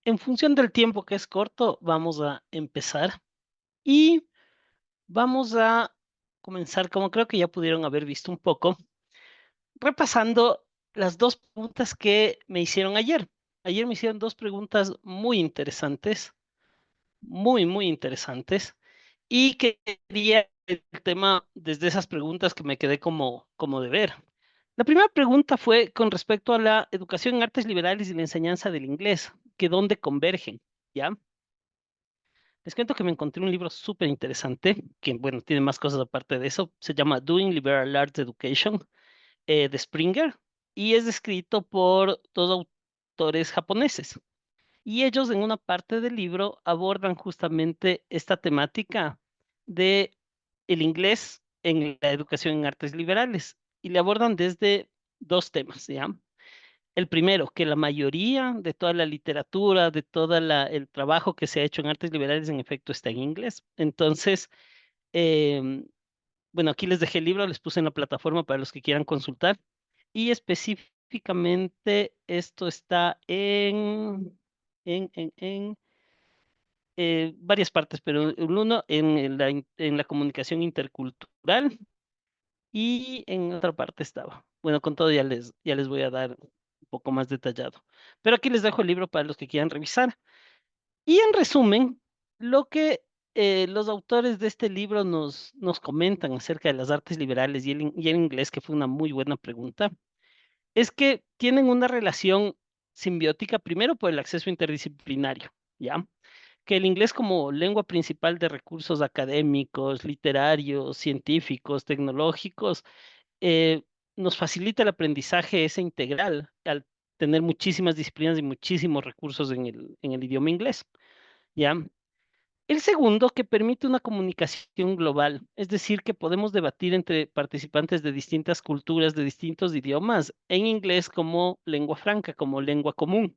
En función del tiempo que es corto, vamos a empezar y vamos a comenzar, como creo que ya pudieron haber visto un poco, repasando las dos preguntas que me hicieron ayer. Ayer me hicieron dos preguntas muy interesantes, muy interesantes, y que quería el tema desde esas preguntas que me quedé como de ver. La primera pregunta fue con respecto a la educación en artes liberales y la enseñanza del inglés, que dónde convergen, ¿ya? Les cuento que me encontré un libro súper interesante, que bueno, tiene más cosas aparte de eso. Se llama Doing Liberal Arts Education, de Springer, y es escrito por dos autores japoneses. Y ellos en una parte del libro abordan justamente esta temática de el inglés en la educación en artes liberales. Y le abordan desde dos temas, ¿ya? El primero, que la mayoría de toda la literatura, de todo el trabajo que se ha hecho en artes liberales, en efecto, está en inglés. Entonces, em, bueno, aquí les dejé el libro, les puse en la plataforma para los que quieran consultar. Y específicamente esto está en varias partes, pero en uno en la comunicación intercultural y en otra parte estaba. Bueno, con todo ya les voy a dar un poco más detallado. Pero aquí les dejo el libro para los que quieran revisar. Y en resumen, lo que los autores de este libro nos comentan acerca de las artes liberales y el inglés, que fue una muy buena pregunta, es que tienen una relación simbiótica, primero por el acceso interdisciplinario, ¿ya? Que el inglés como lengua principal de recursos académicos, literarios, científicos, tecnológicos, eh, nos facilita el aprendizaje ese integral al tener muchísimas disciplinas y muchísimos recursos en el idioma inglés, ¿ya? El segundo, que permite una comunicación global, es decir, que podemos debatir entre participantes de distintas culturas, de distintos idiomas, en inglés como lengua franca, como lengua común,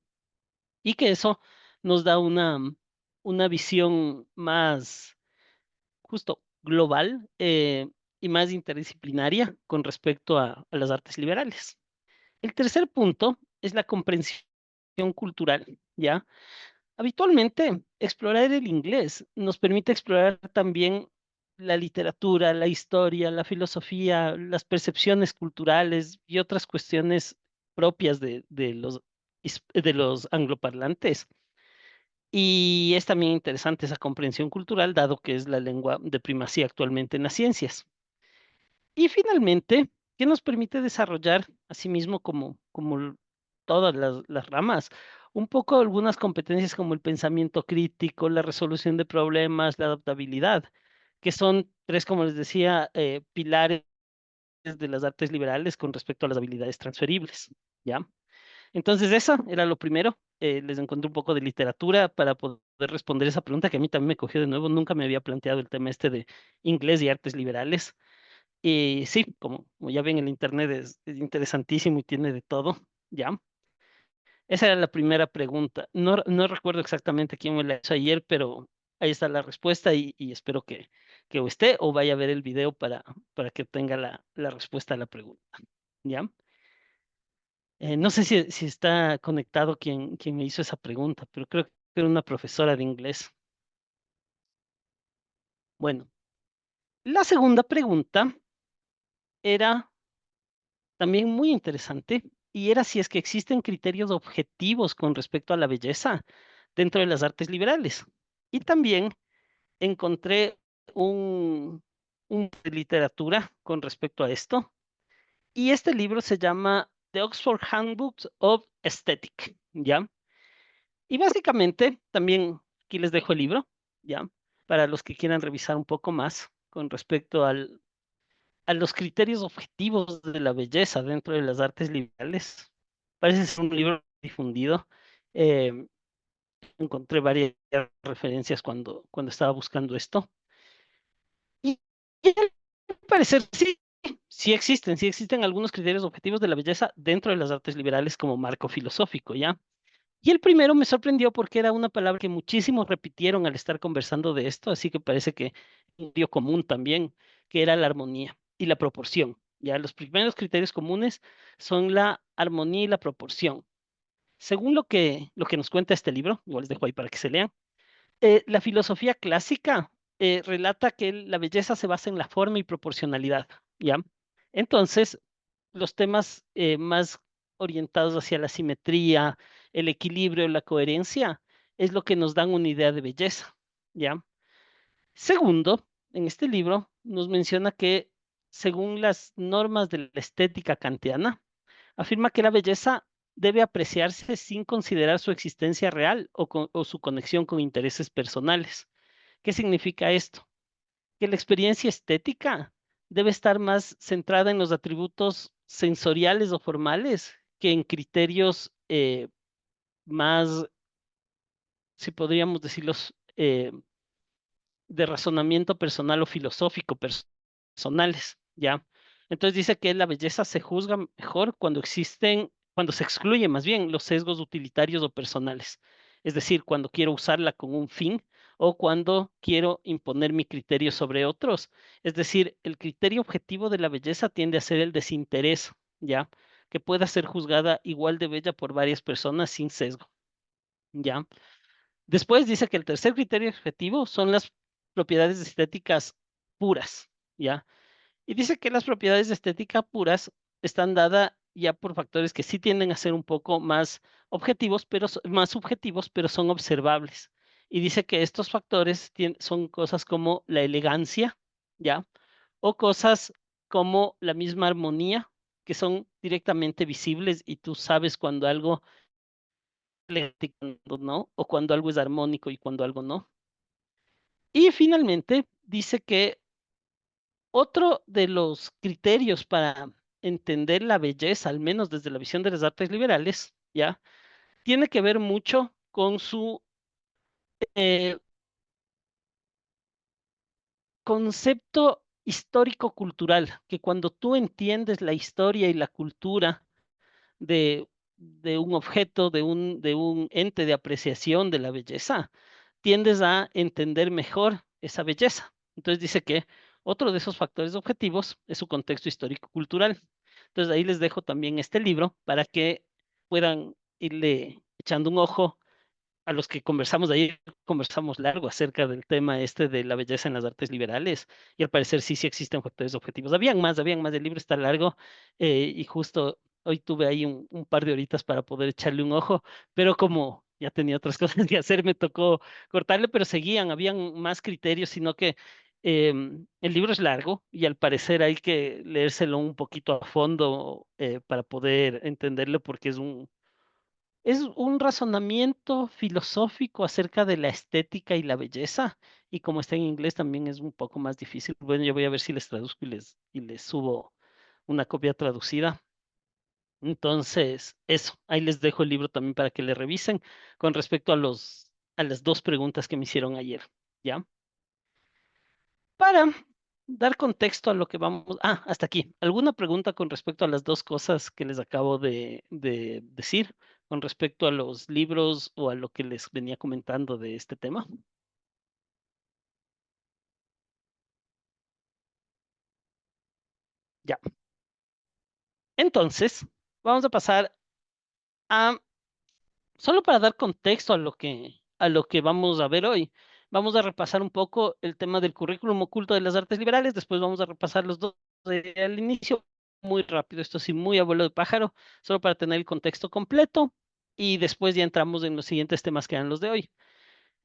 y que eso nos da una visión más justo global y más interdisciplinaria con respecto a las artes liberales. El tercer punto es la comprensión cultural, ¿ya? Habitualmente, explorar el inglés nos permite explorar también la literatura, la historia, la filosofía, las percepciones culturales y otras cuestiones propias de los angloparlantes. Y es también interesante esa comprensión cultural, dado que es la lengua de primacía actualmente en las ciencias. Y finalmente, que nos permite desarrollar, asimismo como todas las ramas, un poco algunas competencias como el pensamiento crítico, la resolución de problemas, la adaptabilidad, que son tres, como les decía, pilares de las artes liberales con respecto a las habilidades transferibles, ¿ya? Entonces, eso era lo primero. Les encontré un poco de literatura para poder responder esa pregunta que a mí también me cogió de nuevo. Nunca me había planteado el tema este de inglés y artes liberales. Y sí, como ya ven, el internet es interesantísimo y tiene de todo, ¿ya? Esa era la primera pregunta. No recuerdo exactamente quién me la hizo ayer, pero ahí está la respuesta y espero que o esté o vaya a ver el video para que tenga la respuesta a la pregunta, ¿ya? No sé si está conectado quien me hizo esa pregunta, pero creo que era una profesora de inglés. Bueno, la segunda pregunta era también muy interesante, y era si es que existen criterios objetivos con respecto a la belleza dentro de las artes liberales. Y también encontré un de literatura con respecto a esto, y este libro se llama The Oxford Handbook of Aesthetic, ¿ya? Y básicamente, también aquí les dejo el libro, ¿ya? Para los que quieran revisar un poco más con respecto a los criterios objetivos de la belleza dentro de las artes liberales. Parece ser un libro difundido. Eh, Encontré varias referencias cuando estaba buscando esto. Y al parecer sí existen algunos criterios objetivos de la belleza dentro de las artes liberales como marco filosófico, ¿ya? Y el primero me sorprendió porque era una palabra que muchísimos repitieron al estar conversando de esto, así que parece que un dio común también, que era la armonía y la proporción. Ya los primeros criterios comunes son la armonía y la proporción. según lo que nos cuenta este libro, igual les dejo ahí para que se lean, la filosofía clásica relata que la belleza se basa en la forma y proporcionalidad, ¿ya? Entonces, los temas más orientados hacia la simetría, el equilibrio, la coherencia, es lo que nos dan una idea de belleza, ¿ya? Segundo, en este libro nos menciona que según las normas de la estética kantiana, afirma que la belleza debe apreciarse sin considerar su existencia real o su conexión con intereses personales. ¿Qué significa esto? Que la experiencia estética debe estar más centrada en los atributos sensoriales o formales que en criterios más, si podríamos decirlos, de razonamiento personal o filosófico personales, ¿ya? Entonces dice que la belleza se juzga mejor cuando existen, cuando se excluyen más bien los sesgos utilitarios o personales. Es decir, cuando quiero usarla con un fin o cuando quiero imponer mi criterio sobre otros. Es decir, el criterio objetivo de la belleza tiende a ser el desinterés, ¿ya? Que pueda ser juzgada igual de bella por varias personas sin sesgo, ¿ya? Después dice que el tercer criterio objetivo son las propiedades estéticas puras, ¿ya? Y dice que las propiedades de estética puras están dadas ya por factores que sí tienden a ser un poco más objetivos, pero más subjetivos, pero son observables. Y dice que estos factores son cosas como la elegancia, ¿ya? O cosas como la misma armonía, que son directamente visibles y tú sabes cuando algo y cuando no, o cuando algo es armónico y cuando algo no. Y finalmente dice que otro de los criterios para entender la belleza, al menos desde la visión de las artes liberales, ya, tiene que ver mucho con su eh, concepto histórico-cultural, que cuando tú entiendes la historia y la cultura de un objeto, de un ente de apreciación de la belleza, tiendes a entender mejor esa belleza. Entonces dice que otro de esos factores objetivos es su contexto histórico-cultural. Entonces ahí les dejo también este libro para que puedan irle echando un ojo a los que conversamos ayer, conversamos largo acerca del tema este de la belleza en las artes liberales, y al parecer sí existen factores objetivos. Habían más, el libro está largo, y justo hoy tuve ahí un par de horitas para poder echarle un ojo, pero como ya tenía otras cosas que hacer, me tocó cortarle, pero habían más criterios, sino que el libro es largo y al parecer hay que leérselo un poquito a fondo para poder entenderlo porque es un razonamiento filosófico acerca de la estética y la belleza, y como está en inglés también es un poco más difícil. Bueno, yo voy a ver si les traduzco y les subo una copia traducida. Entonces, eso, ahí les dejo el libro también para que le revisen con respecto a a las dos preguntas que me hicieron ayer, ¿ya? Para dar contexto a lo que vamos, hasta aquí. ¿Alguna pregunta con respecto a las dos cosas que les acabo de decir, con respecto a los libros o a lo que les venía comentando de este tema? Ya. Entonces, vamos a pasar a, solo para dar contexto a lo que vamos a ver hoy, vamos a repasar un poco el tema del currículum oculto de las artes liberales, después vamos a repasar los dos al inicio, muy rápido, esto sí, muy a vuelo de pájaro, solo para tener el contexto completo, y después ya entramos en los siguientes temas que eran los de hoy.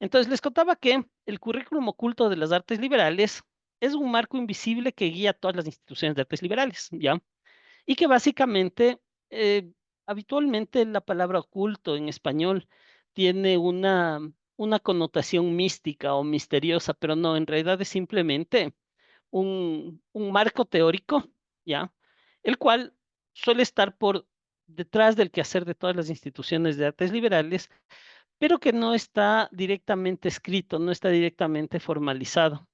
Entonces, les contaba que el currículum oculto de las artes liberales es un marco invisible que guía a todas las instituciones de artes liberales, ¿ya? Y que básicamente, habitualmente la palabra oculto en español tiene una connotación mística o misteriosa, pero no, en realidad es simplemente un marco teórico, ¿ya? El cual suele estar por detrás del quehacer de todas las instituciones de artes liberales, pero que no está directamente escrito, no está directamente formalizado.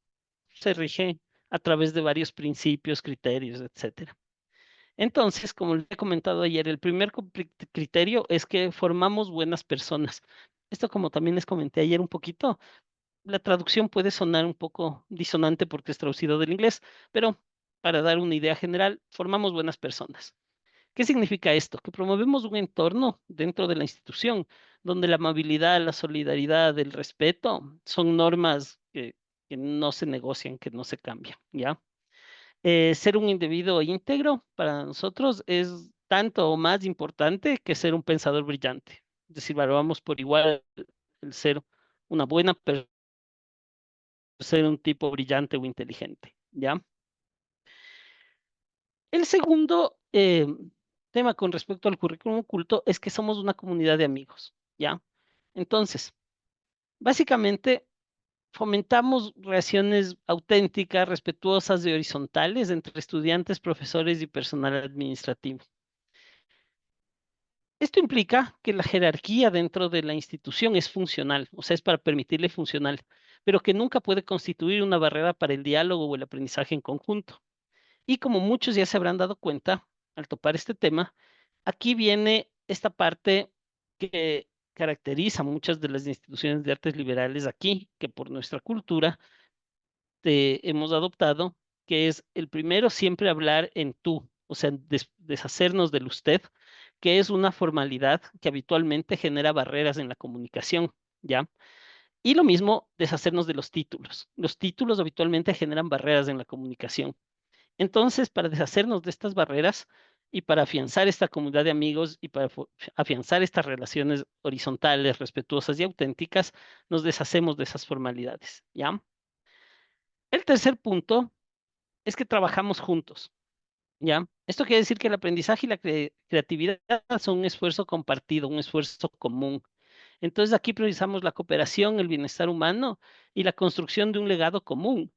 Se rige a través de varios principios, criterios, etcétera. Entonces, como les he comentado ayer, el primer criterio es que formamos buenas personas. Esto, como también les comenté ayer un poquito, la traducción puede sonar un poco disonante porque es traducido del inglés, pero para dar una idea general, formamos buenas personas. ¿Qué significa esto? Que promovemos un entorno dentro de la institución donde la amabilidad, la solidaridad, el respeto son normas que no se negocian, que no se cambian, ¿ya? Ser un individuo íntegro para nosotros es tanto o más importante que ser un pensador brillante. Es decir, valoramos por igual el ser una buena persona, ser un tipo brillante o inteligente, ¿ya? El segundo tema con respecto al currículum oculto es que somos una comunidad de amigos, ¿ya? Entonces, básicamente fomentamos relaciones auténticas, respetuosas y horizontales entre estudiantes, profesores y personal administrativo. Esto implica que la jerarquía dentro de la institución es funcional, o sea, es para permitirle funcional, pero que nunca puede constituir una barrera para el diálogo o el aprendizaje en conjunto. Y como muchos ya se habrán dado cuenta al topar este tema, aquí viene esta parte que caracteriza muchas de las instituciones de artes liberales aquí, que por nuestra cultura hemos adoptado, que es el primero siempre hablar en tú, o sea, deshacernos del usted, que es una formalidad que habitualmente genera barreras en la comunicación, ¿ya? Y lo mismo, deshacernos de los títulos. Los títulos habitualmente generan barreras en la comunicación. Entonces, para deshacernos de estas barreras y para afianzar esta comunidad de amigos y para afianzar estas relaciones horizontales, respetuosas y auténticas, nos deshacemos de esas formalidades, ¿ya? El tercer punto es que trabajamos juntos, ¿ya? Esto quiere decir que el aprendizaje y la creatividad son un esfuerzo compartido, un esfuerzo común. Entonces aquí priorizamos la cooperación, el bienestar humano y la construcción de un legado común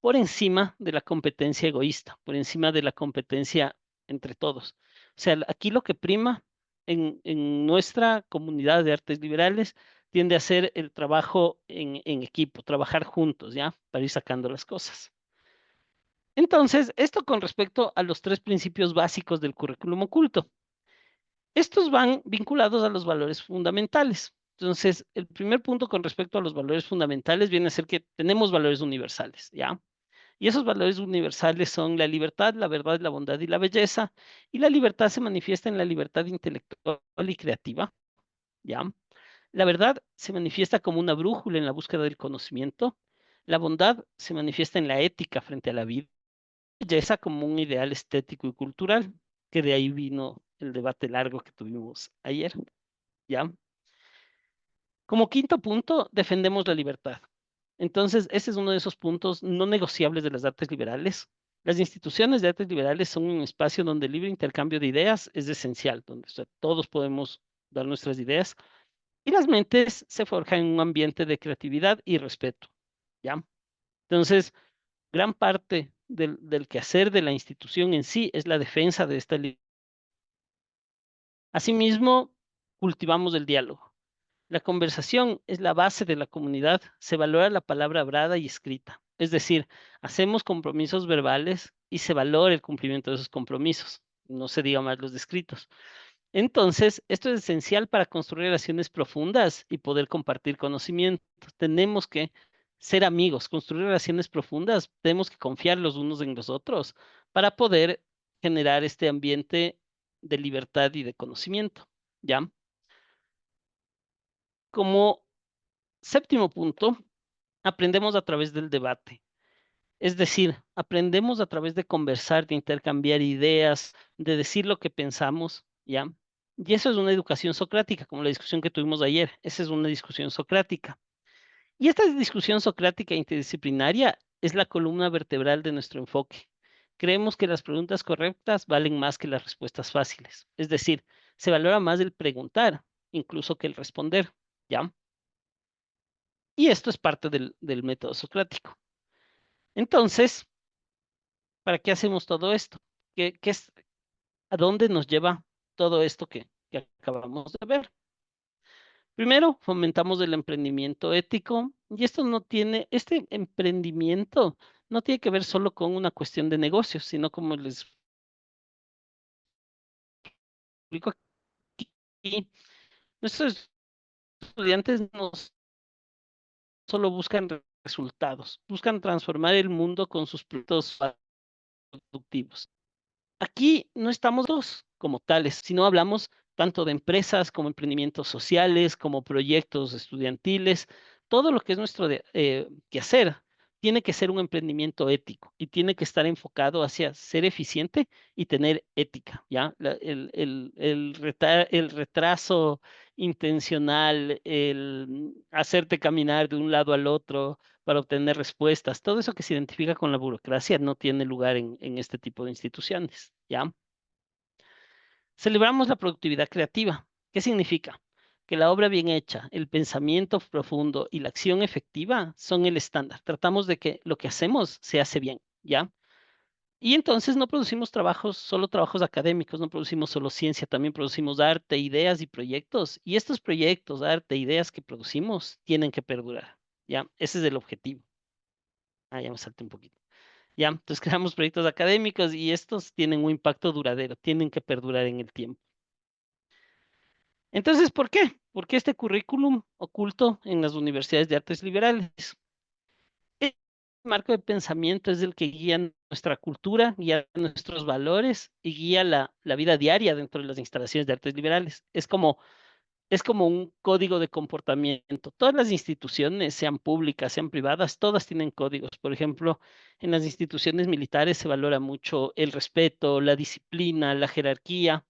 por encima de la competencia egoísta, por encima de la competencia entre todos. O sea, aquí lo que prima en nuestra comunidad de artes liberales tiende a ser el trabajo en equipo, trabajar juntos, ¿ya? Para ir sacando las cosas. Entonces, esto con respecto a los tres principios básicos del currículum oculto. Estos van vinculados a los valores fundamentales. Entonces, el primer punto con respecto a los valores fundamentales viene a ser que tenemos valores universales, ¿ya? Y esos valores universales son la libertad, la verdad, la bondad y la belleza. Y la libertad se manifiesta en la libertad intelectual y creativa, ¿ya? La verdad se manifiesta como una brújula en la búsqueda del conocimiento. La bondad se manifiesta en la ética frente a la vida. Belleza como un ideal estético y cultural, que de ahí vino el debate largo que tuvimos ayer, ¿ya? Como quinto punto, defendemos la libertad. Entonces, ese es uno de esos puntos no negociables de las artes liberales. Las instituciones de artes liberales son un espacio donde el libre intercambio de ideas es esencial, donde, o sea, todos podemos dar nuestras ideas y las mentes se forjan en un ambiente de creatividad y respeto, ¿ya? Entonces, gran parte del quehacer de la institución en sí es la defensa de esta libertad. Asimismo, cultivamos el diálogo. La conversación es la base de la comunidad. Se valora la palabra hablada y escrita. Es decir, hacemos compromisos verbales y se valora el cumplimiento de esos compromisos. No se diga más los descritos. Entonces, esto es esencial para construir relaciones profundas y poder compartir conocimientos. Tenemos que ser amigos, construir relaciones profundas, tenemos que confiar los unos en los otros para poder generar este ambiente de libertad y de conocimiento, ¿ya? Como séptimo punto, aprendemos a través del debate. Es decir, aprendemos a través de conversar, de intercambiar ideas, de decir lo que pensamos, ¿ya? Y eso es una educación socrática, como la discusión que tuvimos ayer. Esa es una discusión socrática. Y esta discusión socrática interdisciplinaria es la columna vertebral de nuestro enfoque. Creemos que las preguntas correctas valen más que las respuestas fáciles. Es decir, se valora más el preguntar, incluso que el responder, ¿ya? Y esto es parte del método socrático. Entonces, ¿para qué hacemos todo esto? ¿Qué es, a dónde nos lleva todo esto que acabamos de ver? Primero, fomentamos el emprendimiento ético y esto no tiene, este emprendimiento no tiene que ver solo con una cuestión de negocios, sino como les explico aquí, nuestros estudiantes no solo buscan resultados, buscan transformar el mundo con sus productos productivos. Aquí no estamos dos. como tales, sino hablamos tanto de empresas como emprendimientos sociales, como proyectos estudiantiles, todo lo que es nuestro quehacer tiene que ser un emprendimiento ético y tiene que estar enfocado hacia ser eficiente y tener ética, ¿ya? El retraso intencional, el hacerte caminar de un lado al otro para obtener respuestas, todo eso que se identifica con la burocracia no tiene lugar en este tipo de instituciones, ¿ya? Celebramos la productividad creativa. ¿Qué significa? Que la obra bien hecha, el pensamiento profundo y la acción efectiva son el estándar. Tratamos de que lo que hacemos se hace bien, ¿ya? Y entonces no producimos trabajos, solo trabajos académicos, no producimos solo ciencia, también producimos arte, ideas y proyectos. Y estos proyectos, arte, ideas que producimos tienen que perdurar, ¿ya? Ese es el objetivo. Ah, ya me salté un poquito. Ya, entonces creamos proyectos académicos y estos tienen un impacto duradero, tienen que perdurar en el tiempo. Entonces, ¿por qué? ¿Por qué este currículum oculto en las universidades de artes liberales? El marco de pensamiento es el que guía nuestra cultura, guía nuestros valores y guía la vida diaria dentro de las instalaciones de artes liberales. Es como un código de comportamiento. Todas las instituciones, sean públicas, sean privadas, todas tienen códigos. Por ejemplo, en las instituciones militares se valora mucho el respeto, la disciplina, la jerarquía.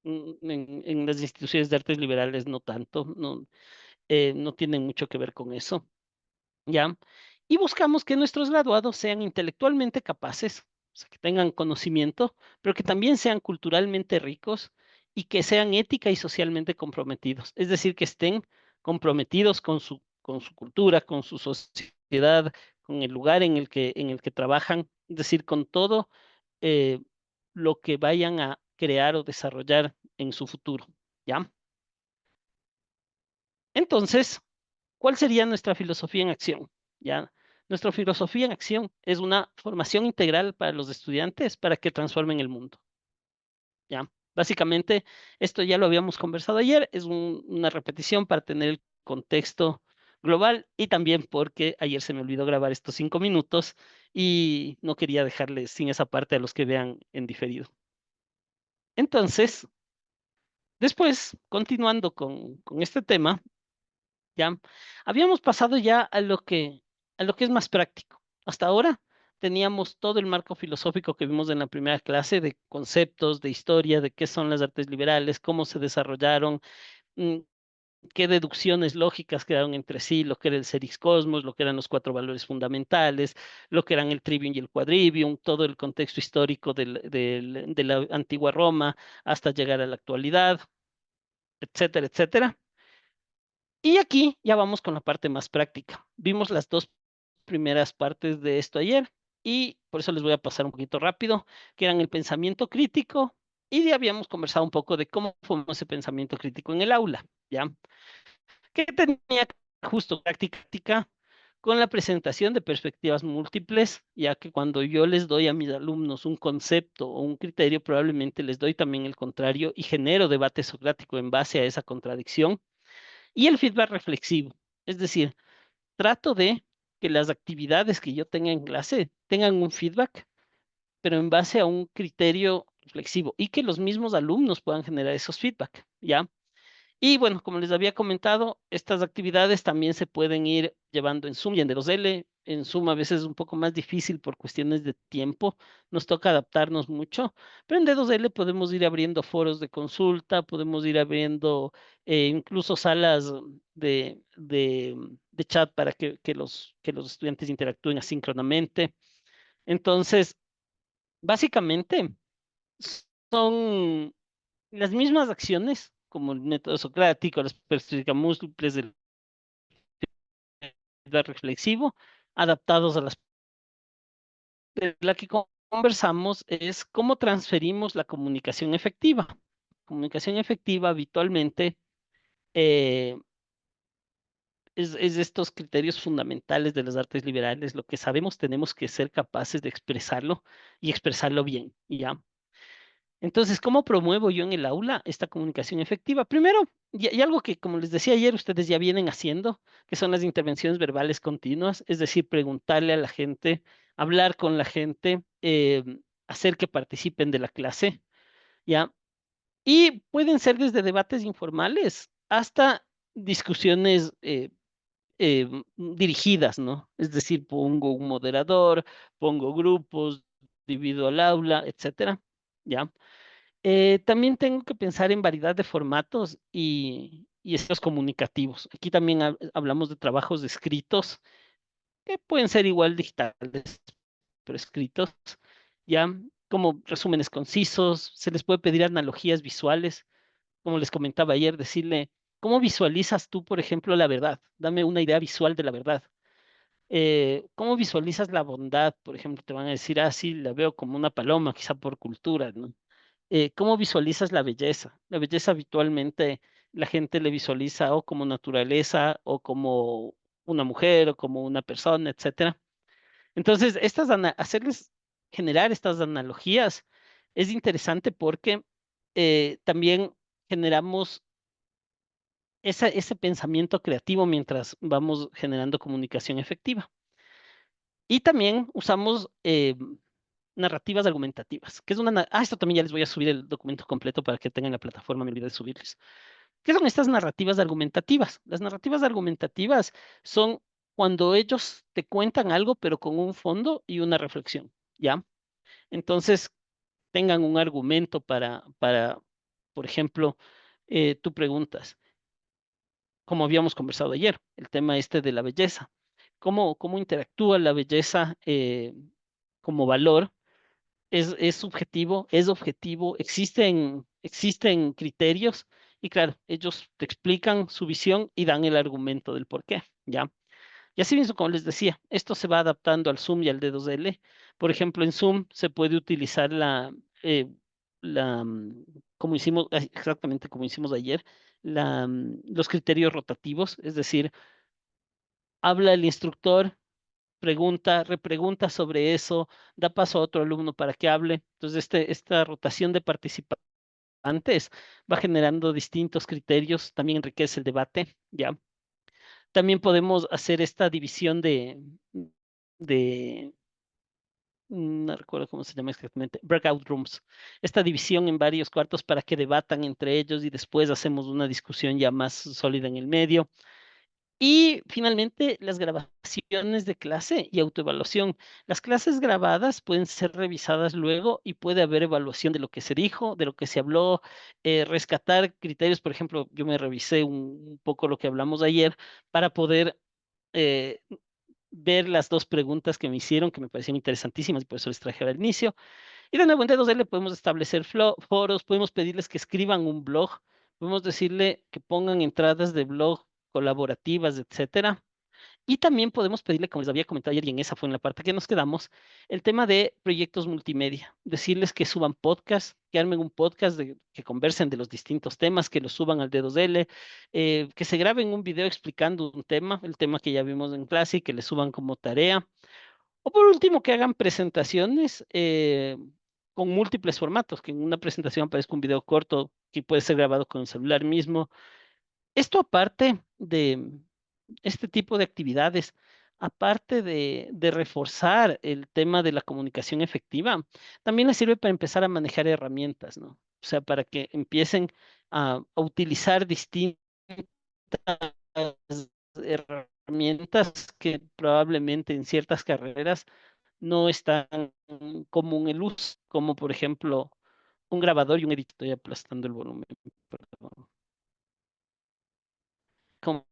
En las instituciones de artes liberales no tanto, no tienen mucho que ver con eso. ¿Ya? Y buscamos que nuestros graduados sean intelectualmente capaces, o sea, que tengan conocimiento, pero que también sean culturalmente ricos y que sean ética y socialmente comprometidos. Es decir, que estén comprometidos con su cultura, con su sociedad, con el lugar en el que trabajan, es decir, con todo eh, lo que vayan a crear o desarrollar en su futuro. ¿Ya? Entonces, ¿cuál sería nuestra filosofía en acción? ¿Ya? Nuestra filosofía en acción es una formación integral para los estudiantes para que transformen el mundo. ¿Ya? Básicamente, esto ya lo habíamos conversado ayer, es una repetición para tener el contexto global y también porque ayer se me olvidó grabar estos 5 minutos y no quería dejarles sin esa parte a los que vean en diferido. Entonces, después, continuando con este tema, ¿ya? Habíamos pasado ya a lo que es más práctico. Hasta ahora teníamos todo el marco filosófico que vimos en la primera clase de conceptos, de historia, de qué son las artes liberales, cómo se desarrollaron, mm, qué deducciones lógicas quedaron entre sí, lo que era el seris cosmos, lo que eran los cuatro valores fundamentales, lo que eran el trivium y el quadrivium, todo el contexto histórico de la antigua Roma hasta llegar a la actualidad, etcétera, etcétera. Y aquí ya vamos con la parte más práctica. Vimos las dos primeras partes de esto ayer y por eso les voy a pasar un poquito rápido, que eran el pensamiento crítico y ya habíamos conversado un poco de cómo fue ese pensamiento crítico en el aula, ¿ya? Que tenía justo práctica con la presentación de perspectivas múltiples, ya que cuando yo les doy a mis alumnos un concepto o un criterio, probablemente les doy también el contrario y genero debate socrático en base a esa contradicción. Y el feedback reflexivo, es decir, trato de que las actividades que yo tenga en clase tengan un feedback, pero en base a un criterio reflexivo y que los mismos alumnos puedan generar esos feedback, ¿ya? Y bueno, como les había comentado, estas actividades también se pueden ir llevando en Zoom y en D2L. En Zoom a veces es un poco más difícil por cuestiones de tiempo, nos toca adaptarnos mucho, pero en D2L podemos ir abriendo foros de consulta, podemos ir abriendo incluso salas de chat para que los estudiantes interactúen asíncronamente. Entonces, básicamente son las mismas acciones, como el método socrático, las perspectivas múltiples del feedback reflexivo, adaptados a las. De la que conversamos es cómo transferimos la comunicación efectiva. Comunicación efectiva habitualmente eh, es de estos criterios fundamentales de las artes liberales. Lo que sabemos tenemos que ser capaces de expresarlo y expresarlo bien, ¿ya? Entonces, ¿cómo promuevo yo en el aula esta comunicación efectiva? Primero, y algo que, como les decía ayer, ustedes ya vienen haciendo, que son las intervenciones verbales continuas, es decir, preguntarle a la gente, hablar con la gente, hacer que participen de la clase, ¿ya? Y pueden ser desde debates informales hasta discusiones dirigidas, ¿no? Es decir, pongo un moderador, pongo grupos, divido el aula, etcétera, ¿ya? También tengo que pensar en variedad de formatos y estilos comunicativos. Aquí también hablamos de trabajos escritos, que pueden ser igual digitales, pero escritos, ¿ya? Como resúmenes concisos, se les puede pedir analogías visuales, como les comentaba ayer, decirle, ¿cómo visualizas tú, por ejemplo, la verdad? Dame una idea visual de la verdad. ¿Cómo visualizas la bondad? Por ejemplo, te van a decir, ah, sí, la veo como una paloma, quizá por cultura, ¿no? ¿Cómo visualizas la belleza? La belleza habitualmente la gente le visualiza o como naturaleza o como una mujer o como una persona, etcétera. Entonces, hacerles generar estas analogías es interesante porque también generamos ese pensamiento creativo mientras vamos generando comunicación efectiva. Y también usamos narrativas argumentativas, que es esto también ya les voy a subir el documento completo para que tengan la plataforma, me olvidé de subirles. ¿Qué son estas narrativas argumentativas? Las narrativas argumentativas son cuando ellos te cuentan algo, pero con un fondo y una reflexión, ¿ya? Entonces, tengan un argumento por ejemplo, tú preguntas, como habíamos conversado ayer, el tema este de la belleza. ¿Cómo interactúa la belleza como valor? Es subjetivo, es objetivo, existen criterios y claro, ellos te explican su visión y dan el argumento del por qué, ¿ya? Y así mismo, como les decía, esto se va adaptando al Zoom y al D2L. Por ejemplo, en Zoom se puede utilizar como hicimos, exactamente como hicimos ayer, los criterios rotativos, es decir, habla el instructor, pregunta, repregunta sobre eso, da paso a otro alumno para que hable. Entonces, esta rotación de participantes va generando distintos criterios, también enriquece el debate, ¿ya? También podemos hacer esta división de, no recuerdo cómo se llama exactamente, breakout rooms, esta división en varios cuartos para que debatan entre ellos y después hacemos una discusión ya más sólida en el medio. Y finalmente, las grabaciones de clase y autoevaluación. Las clases grabadas pueden ser revisadas luego y puede haber evaluación de lo que se dijo, de lo que se habló, rescatar criterios. Por ejemplo, yo me revisé un poco lo que hablamos ayer para poder eh, ver las dos preguntas que me hicieron, que me parecían interesantísimas y por eso les traje al inicio. Y de nuevo, en D2L podemos establecer foros, podemos pedirles que escriban un blog, podemos decirle que pongan entradas de blog colaborativas, etcétera. Y también podemos pedirle, como les había comentado ayer, y en esa fue en la parte que nos quedamos, el tema de proyectos multimedia. Decirles que suban podcast, que armen un podcast, que conversen de los distintos temas, que los suban al D2L, que se graben un video explicando un tema, el tema que ya vimos en clase, y que le suban como tarea. O por último, que hagan presentaciones con múltiples formatos, que en una presentación aparezca un video corto que puede ser grabado con el celular mismo. Esto aparte de este tipo de actividades, aparte de reforzar el tema de la comunicación efectiva, también les sirve para empezar a manejar herramientas, ¿no? O sea, para que empiecen a utilizar distintas herramientas que probablemente en ciertas carreras no es tan común el uso, como por ejemplo un grabador y un editor. Estoy aplastando el volumen, perdón. Como-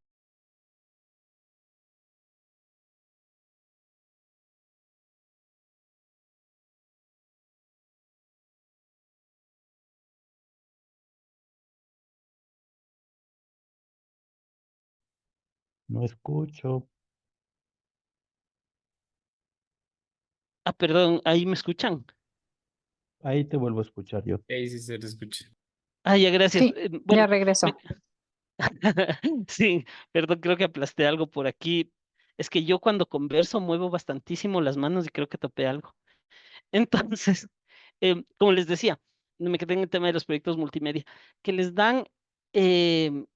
No escucho. perdón, ahí me escuchan. Ahí te vuelvo a escuchar yo. Ahí sí se te escucha. Ah, ya, gracias. Sí, Bueno, ya regresó. me- sí, perdón, creo que aplasté algo por aquí. Es que yo cuando converso muevo bastantísimo las manos y creo que topé algo. Entonces, como les decía, me quedé en el tema de los proyectos multimedia, que les dan em,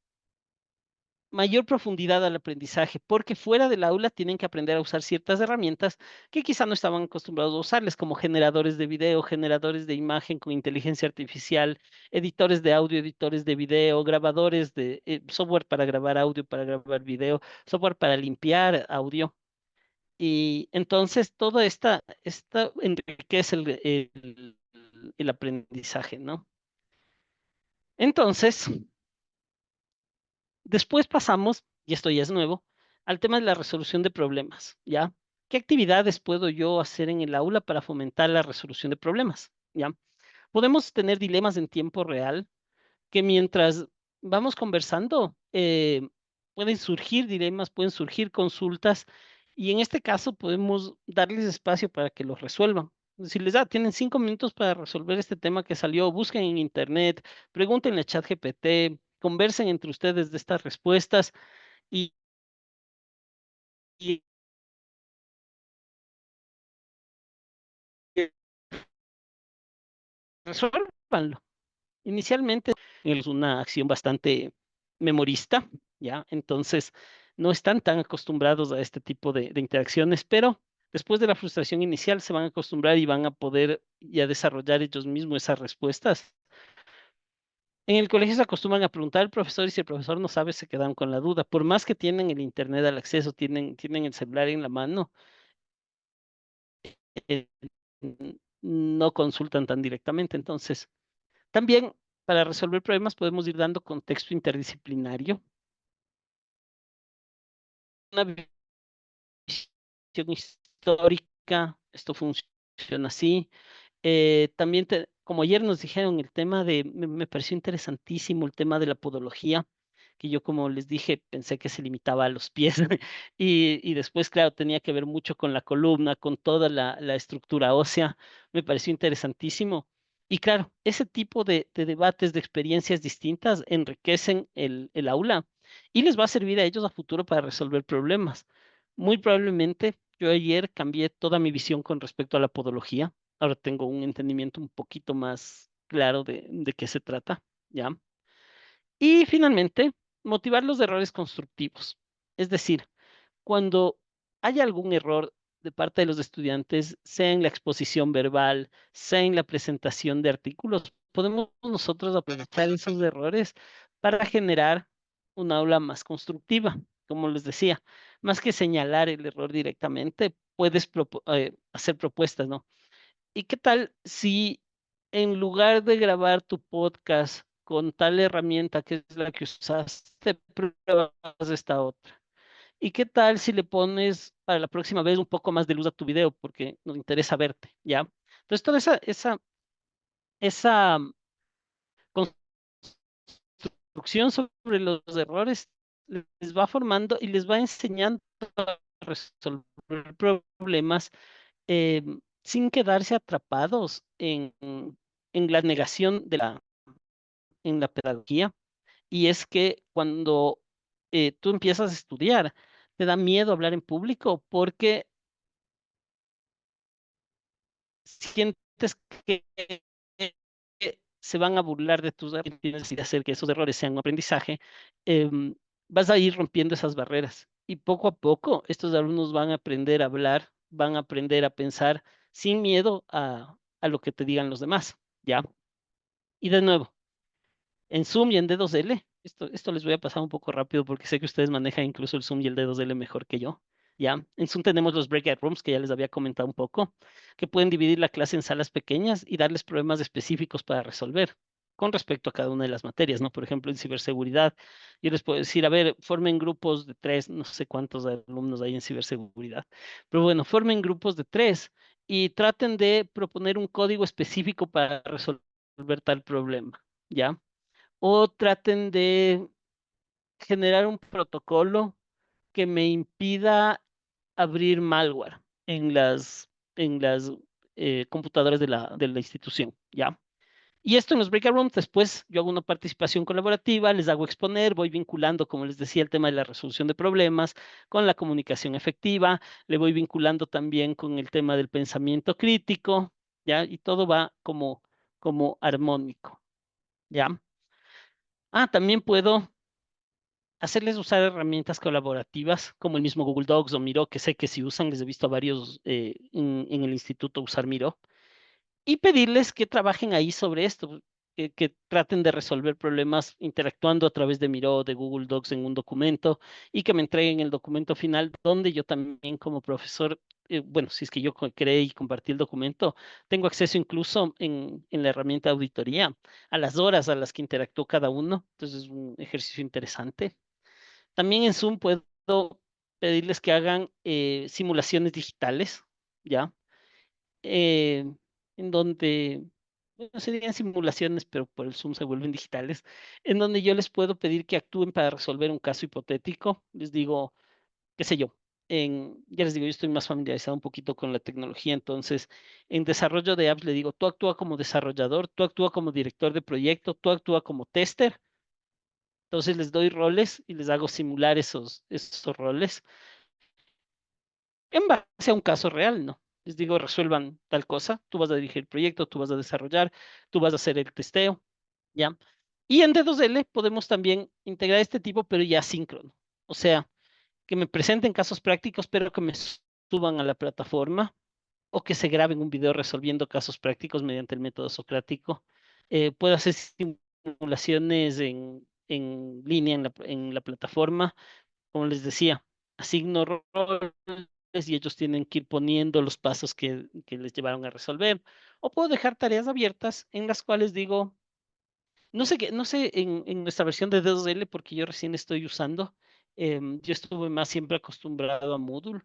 mayor profundidad al aprendizaje, porque fuera del aula tienen que aprender a usar ciertas herramientas que quizá no estaban acostumbrados a usarles, como generadores de video, generadores de imagen con inteligencia artificial, editores de audio, editores de video, grabadores de software para grabar audio, para grabar video, software para limpiar audio. Y entonces esta enriquece el aprendizaje, ¿no? Entonces, después pasamos, y esto ya es nuevo, al tema de la resolución de problemas, ¿ya? ¿Qué actividades puedo yo hacer en el aula para fomentar la resolución de problemas? ¿Ya? Podemos tener dilemas en tiempo real que mientras vamos conversando, pueden surgir dilemas, pueden surgir consultas, y en este caso podemos darles espacio para que los resuelvan. Si les da, tienen 5 minutos para resolver este tema que salió, busquen en internet, pregúntenle a ChatGPT, conversen entre ustedes de estas respuestas y, y resuélvanlo. Inicialmente es una acción bastante memorista, ¿ya? Entonces, no están tan acostumbrados a este tipo de interacciones, pero después de la frustración inicial se van a acostumbrar y van a poder ya desarrollar ellos mismos esas respuestas. En el colegio se acostumbran a preguntar al profesor y si el profesor no sabe, se quedan con la duda. Por más que tienen el internet al acceso, tienen el celular en la mano, eh, no consultan tan directamente. Entonces, también para resolver problemas podemos ir dando contexto interdisciplinario, una visión histórica, esto funciona así. También, como ayer nos dijeron, el tema me pareció interesantísimo el tema de la podología, que yo como les dije, pensé que se limitaba a los pies y después, claro, tenía que ver mucho con la columna, con toda la estructura ósea, me pareció interesantísimo. Y claro, ese tipo de debates, de experiencias distintas, enriquecen el aula y les va a servir a ellos a futuro para resolver problemas. Muy probablemente yo ayer cambié toda mi visión con respecto a la podología. Ahora tengo un entendimiento un poquito más claro de qué se trata, ¿ya? Y finalmente, motivar los errores constructivos. Es decir, cuando hay algún error de parte de los estudiantes, sea en la exposición verbal, sea en la presentación de artículos, podemos nosotros aprovechar esos errores para generar un aula más constructiva. Como les decía, más que señalar el error directamente, puedes hacer propuestas, ¿no? ¿Y qué tal si en lugar de grabar tu podcast con tal herramienta que es la que usaste, pruebas esta otra? ¿Y qué tal si le pones para la próxima vez un poco más de luz a tu video porque nos interesa verte, ¿ya? Entonces, toda esa construcción sobre los errores les va formando y les va enseñando a resolver problemas eh, sin quedarse atrapados en la negación en la pedagogía. Y es que cuando tú empiezas a estudiar, te da miedo hablar en público porque sientes que se van a burlar de tus errores y de hacer que esos errores sean un aprendizaje, vas a ir rompiendo esas barreras. Y poco a poco estos alumnos van a aprender a hablar, van a aprender a pensar sin miedo a lo que te digan los demás, ¿ya? Y de nuevo, en Zoom y en D2L, esto les voy a pasar un poco rápido porque sé que ustedes manejan incluso el Zoom y el D2L mejor que yo. Ya, en Zoom tenemos los breakout rooms que ya les había comentado un poco, que pueden dividir la clase en salas pequeñas y darles problemas específicos para resolver con respecto a cada una de las materias, ¿no? Por ejemplo, en ciberseguridad, yo les puedo decir, a ver, formen grupos de tres, no sé cuántos alumnos hay en ciberseguridad, pero bueno, formen grupos de tres y traten de proponer un código específico para resolver tal problema, ¿ya? O traten de generar un protocolo que me impida abrir malware en las computadoras de la institución, ¿ya? Y esto en los breakout rooms, después yo hago una participación colaborativa, les hago exponer, voy vinculando, como les decía, el tema de la resolución de problemas con la comunicación efectiva, le voy vinculando también con el tema del pensamiento crítico, ¿ya? Y todo va como armónico, ¿ya? También puedo hacerles usar herramientas colaborativas como el mismo Google Docs o Miro, que sé que si usan, les he visto a varios en el instituto usar Miro, y pedirles que trabajen ahí sobre esto, que traten de resolver problemas interactuando a través de Miro o de Google Docs en un documento y que me entreguen el documento final donde yo también como profesor, bueno, si es que yo creé y compartí el documento, tengo acceso incluso en la herramienta de auditoría a las horas a las que interactuó cada uno. Entonces es un ejercicio interesante. También en Zoom puedo pedirles que hagan simulaciones digitales, ¿ya? eh, en donde, no serían simulaciones, pero por el Zoom se vuelven digitales, en donde yo les puedo pedir que actúen para resolver un caso hipotético. Les digo, qué sé yo, ya les digo, yo estoy más familiarizado un poquito con la tecnología, entonces en desarrollo de apps le digo, tú actúa como desarrollador, tú actúa como director de proyecto, tú actúa como tester. Entonces les doy roles y les hago simular esos roles en base a un caso real, ¿no? Les digo, resuelvan tal cosa, tú vas a dirigir el proyecto, tú vas a desarrollar, tú vas a hacer el testeo, ¿ya? Y en D2L podemos también integrar este tipo, pero ya síncrono. O sea, que me presenten casos prácticos, pero que me suban a la plataforma o que se graben un video resolviendo casos prácticos mediante el método socrático. Puedo hacer simulaciones en línea en la plataforma como les decía, asigno roles y ellos tienen que ir poniendo los pasos que les llevaron a resolver. O puedo dejar tareas abiertas en las cuales digo, no sé en nuestra versión de D2L, porque yo recién estoy usando, yo estuve más siempre acostumbrado a Moodle,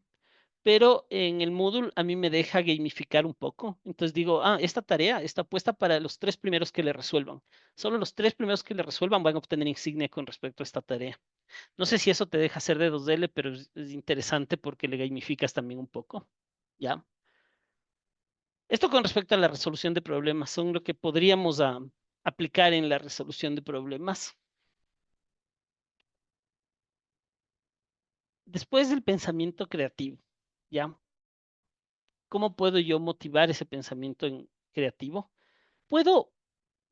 pero en el Moodle a mí me deja gamificar un poco. Entonces digo, esta tarea está puesta para los tres primeros que le resuelvan. Solo los tres primeros que le resuelvan van a obtener insignia con respecto a esta tarea. No sé si eso te deja hacer de 2DL, pero es interesante porque le gamificas también un poco. ¿Ya? Esto con respecto a la resolución de problemas, son lo que podríamos aplicar en la resolución de problemas. Después del pensamiento creativo, ¿ya? ¿Cómo puedo yo motivar ese pensamiento creativo? Puedo,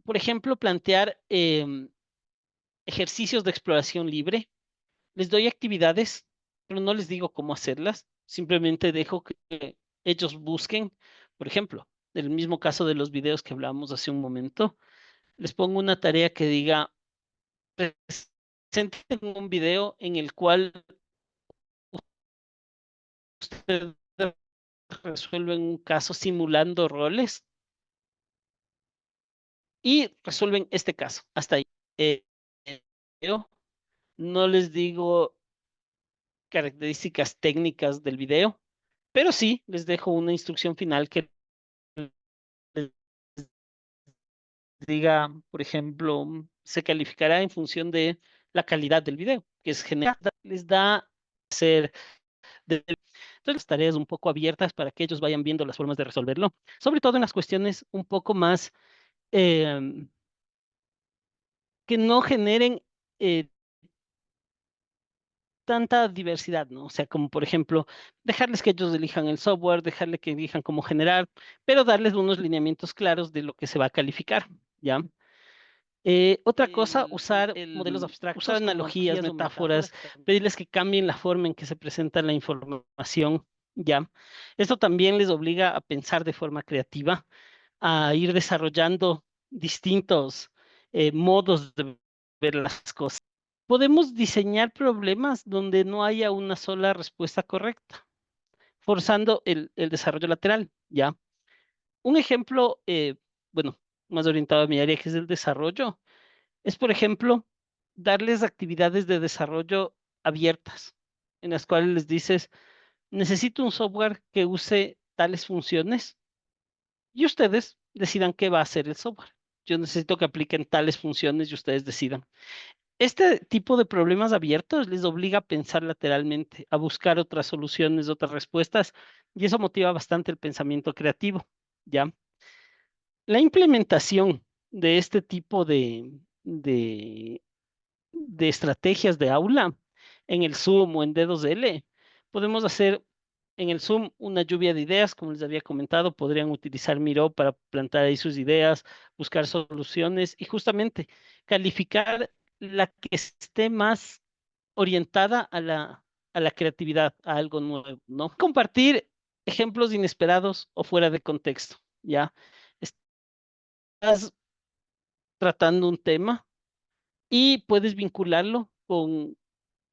por ejemplo, plantear ejercicios de exploración libre. Les doy actividades, pero no les digo cómo hacerlas. Simplemente dejo que ellos busquen. Por ejemplo, en el mismo caso de los videos que hablábamos hace un momento, les pongo una tarea que diga, presenten un video en el cual ustedes resuelven un caso simulando roles y resuelven este caso. Hasta ahí. Eh, yo no les digo características técnicas del video, pero sí les dejo una instrucción final que les diga, por ejemplo, se calificará en función de la calidad del video, que es general, les da a hacer entonces las tareas un poco abiertas para que ellos vayan viendo las formas de resolverlo, sobre todo en las cuestiones un poco más eh, que no generen eh, tanta diversidad, ¿no? O sea, como por ejemplo, dejarles que ellos elijan el software, dejarles que elijan cómo generar, pero darles unos lineamientos claros de lo que se va a calificar, ¿ya? Otra cosa, usar modelos Usar abstractos como analogías, analogías o metáforas, metáforas también. pedirles que cambien la forma en que se presenta la información, ¿ya? Esto también les obliga a pensar de forma creativa, a ir desarrollando distintos modos de ver las cosas. Podemos diseñar problemas donde no haya una sola respuesta correcta, forzando el desarrollo lateral, ¿ya? Un ejemplo, bueno, más orientado a mi área, que es el desarrollo, es, por ejemplo, darles actividades de desarrollo abiertas, en las cuales les dices, necesito un software que use tales funciones y ustedes decidan qué va a hacer el software. Yo necesito que apliquen tales funciones y ustedes decidan. Este tipo de problemas abiertos les obliga a pensar lateralmente, a buscar otras soluciones, otras respuestas, y eso motiva bastante el pensamiento creativo, ¿ya? La implementación de este tipo de estrategias de aula en el Zoom o en D2L, podemos hacer en el Zoom una lluvia de ideas, como les había comentado, podrían utilizar Miro para plantar ahí sus ideas, buscar soluciones y justamente calificar la que esté más orientada a la creatividad, a algo nuevo, ¿no? Compartir ejemplos inesperados o fuera de contexto, ¿ya? Estás tratando un tema y puedes vincularlo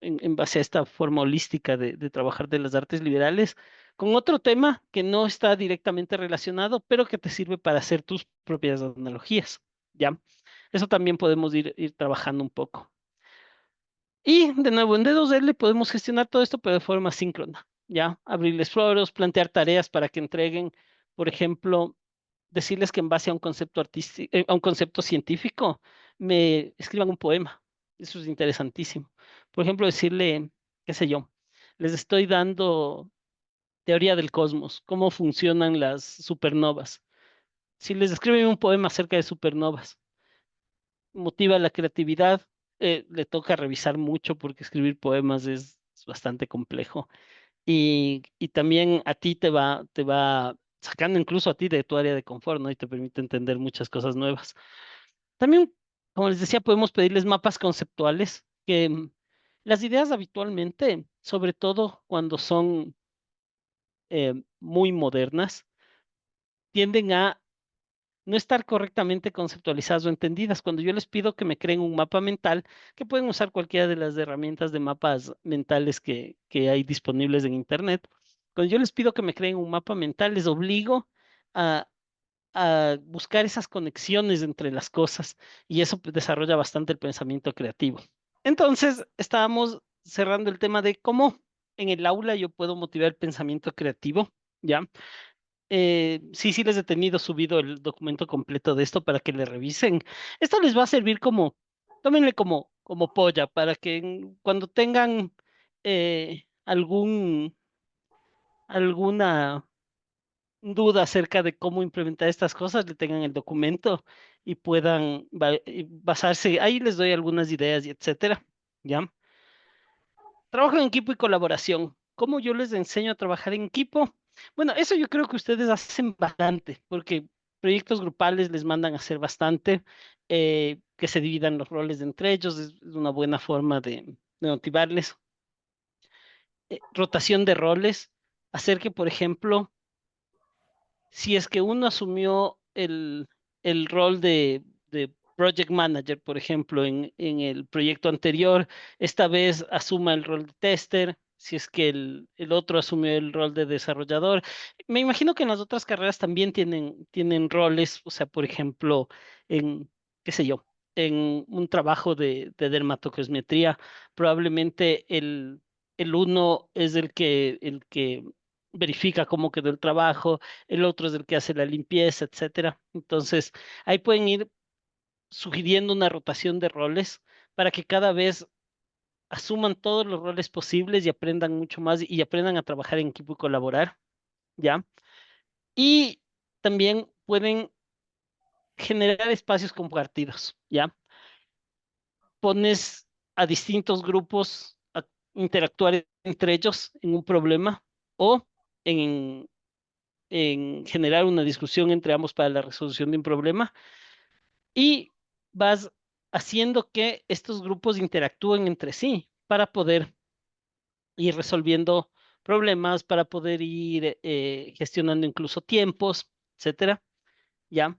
en base a esta forma holística de trabajar de las artes liberales, con otro tema que no está directamente relacionado, pero que te sirve para hacer tus propias analogías, ¿ya? Eso también podemos ir trabajando un poco. Y de nuevo, en D2L podemos gestionar todo esto, pero de forma síncrona, ¿ya? Abrirles foros, plantear tareas para que entreguen, por ejemplo, decirles que en base a un concepto artístico, a un concepto científico, me escriban un poema. Eso es interesantísimo. Por ejemplo, decirle, qué sé yo, les estoy dando teoría del cosmos, cómo funcionan las supernovas. Si les escriben un poema acerca de supernovas, motiva la creatividad, le toca revisar mucho porque escribir poemas es bastante complejo. Y también a ti te va sacando incluso a ti de tu área de confort, ¿no? Y te permite entender muchas cosas nuevas. También, como les decía, podemos pedirles mapas conceptuales que las ideas habitualmente, sobre todo cuando son muy modernas, tienden a no estar correctamente conceptualizadas o entendidas. Cuando yo les pido que me creen un mapa mental, que pueden usar cualquiera de las herramientas de mapas mentales que hay disponibles en Internet, cuando yo les pido que me creen un mapa mental, les obligo a, a buscar esas conexiones entre las cosas y eso pues, desarrolla bastante el pensamiento creativo. Entonces, estábamos cerrando el tema de cómo en el aula yo puedo motivar el pensamiento creativo, ¿ya? Sí, sí les he tenido subido el documento completo de esto para que le revisen. Esto les va a servir como, tómenle como polla, para que cuando tengan alguna duda acerca de cómo implementar estas cosas, le tengan el documento y puedan basarse. Ahí les doy algunas ideas y etcétera, ¿ya? Trabajo en equipo y colaboración. ¿Cómo yo les enseño a trabajar en equipo? Bueno, eso yo creo que ustedes hacen bastante, porque proyectos grupales les mandan a hacer bastante, que se dividan los roles entre ellos, es una buena forma de motivarles. Rotación de roles, hacer que, por ejemplo, si es que uno asumió el rol de project manager, por ejemplo, en el proyecto anterior, esta vez asuma el rol de tester, si es que el otro asumió el rol de desarrollador. Me imagino que en las otras carreras también tienen roles, o sea, por ejemplo, en, qué sé yo, en un trabajo de dermatocosmetría, probablemente el uno es el que verifica cómo quedó el trabajo, el otro es el que hace la limpieza, etcétera. Entonces, ahí pueden ir sugiriendo una rotación de roles para que cada vez asuman todos los roles posibles y aprendan mucho más y aprendan a trabajar en equipo y colaborar, ¿ya? Y también pueden generar espacios compartidos, ¿ya? Pones a distintos grupos a interactuar entre ellos en un problema o en generar una discusión entre ambos para la resolución de un problema y vas haciendo que estos grupos interactúen entre sí para poder ir resolviendo problemas, para poder ir gestionando incluso tiempos, etcétera, ¿ya?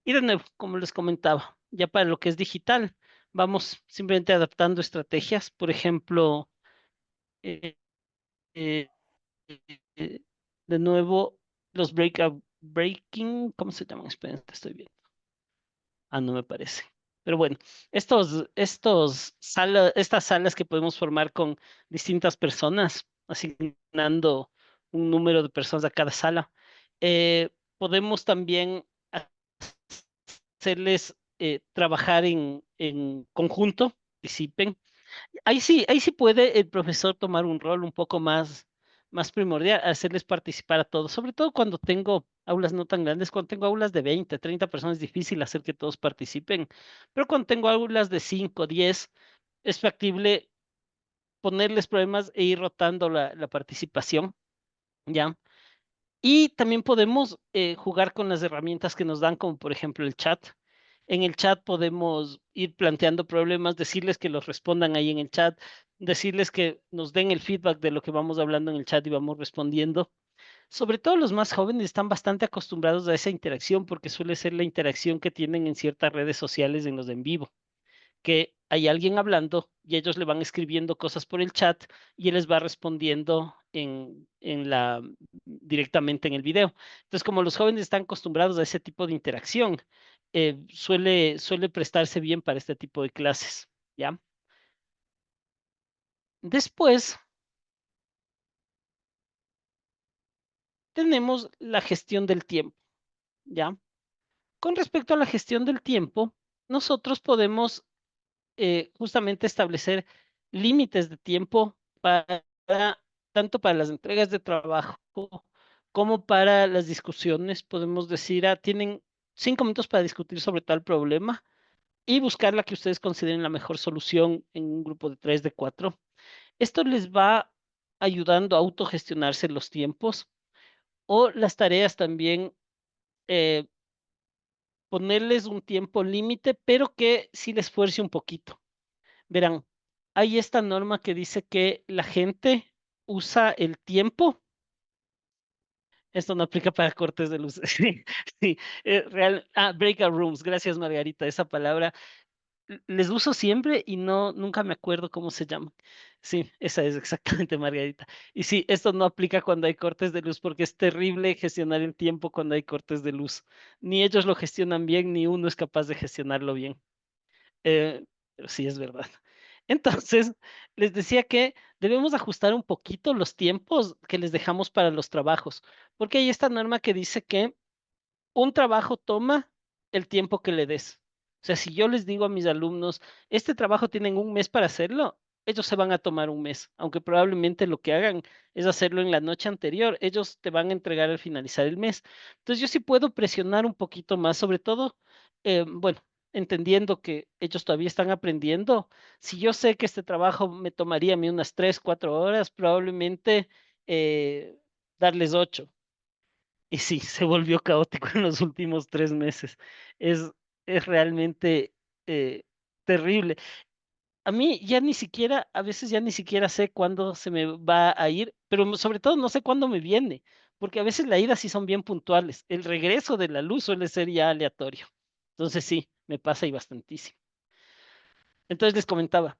Y de nuevo, como les comentaba, ya para lo que es digital, vamos simplemente adaptando estrategias, por ejemplo, eh, eh, eh, de nuevo, los breaking, ¿cómo se llaman? Esperen, te estoy viendo. Ah, no me parece. Pero bueno, estas salas que podemos formar con distintas personas, asignando un número de personas a cada sala, podemos también hacerles trabajar en conjunto, participen. Ahí sí puede el profesor tomar un rol un poco más primordial, hacerles participar a todos, sobre todo cuando tengo aulas no tan grandes, cuando tengo aulas de 20, 30 personas, es difícil hacer que todos participen, pero cuando tengo aulas de 5, 10, es factible ponerles problemas e ir rotando la participación, ¿ya? Y también podemos jugar con las herramientas que nos dan, como por ejemplo el chat. En el chat podemos ir planteando problemas, decirles que los respondan ahí en el chat. decirles que nos den el feedback de lo que vamos hablando en el chat y vamos respondiendo. Sobre todo los más jóvenes están bastante acostumbrados a esa interacción porque suele ser la interacción que tienen en ciertas redes sociales en los en vivo, que hay alguien hablando y ellos le van escribiendo cosas por el chat y él les va respondiendo directamente en el video. Entonces, como los jóvenes están acostumbrados a ese tipo de interacción, suele prestarse bien para este tipo de clases, ¿ya? Después tenemos la gestión del tiempo, ¿ya? Con respecto a la gestión del tiempo, nosotros podemos justamente establecer límites de tiempo para tanto para las entregas de trabajo como para las discusiones. Podemos decir, tienen 5 minutos para discutir sobre tal problema y buscar la que ustedes consideren la mejor solución en un grupo de 3, de 4. Esto les va ayudando a autogestionarse los tiempos o las tareas también, eh, ponerles un tiempo límite, pero que sí les fuerce un poquito. Verán, hay esta norma que dice que la gente usa el tiempo. Esto no aplica para cortes de luz. Sí, sí, breakout rooms. Gracias, Margarita. Esa palabra les uso siempre y nunca me acuerdo cómo se llama. Sí, esa es exactamente, Margarita. Y sí, esto no aplica cuando hay cortes de luz porque es terrible gestionar el tiempo cuando hay cortes de luz. Ni ellos lo gestionan bien, ni uno es capaz de gestionarlo bien. Pero sí es verdad. Entonces, les decía que debemos ajustar un poquito los tiempos que les dejamos para los trabajos, porque hay esta norma que dice que un trabajo toma el tiempo que le des. O sea, si yo les digo a mis alumnos, este trabajo tienen un mes para hacerlo, ellos se van a tomar un mes, aunque probablemente lo que hagan es hacerlo en la noche anterior, ellos te van a entregar al finalizar el mes. Entonces yo sí puedo presionar un poquito más, sobre todo, bueno, entendiendo que ellos todavía están aprendiendo. Si yo sé que este trabajo me tomaría a mí unas 3, 4 horas, probablemente eh, darles 8. Y sí, se volvió caótico en los últimos 3 meses. Es, es realmente terrible. A mí ya ni siquiera, a veces ya ni siquiera sé cuándo se me va a ir, pero sobre todo no sé cuándo me viene, porque a veces la ida sí son bien puntuales. El regreso de la luz suele ser ya aleatorio. Entonces sí, me pasa y bastantísimo. Entonces les comentaba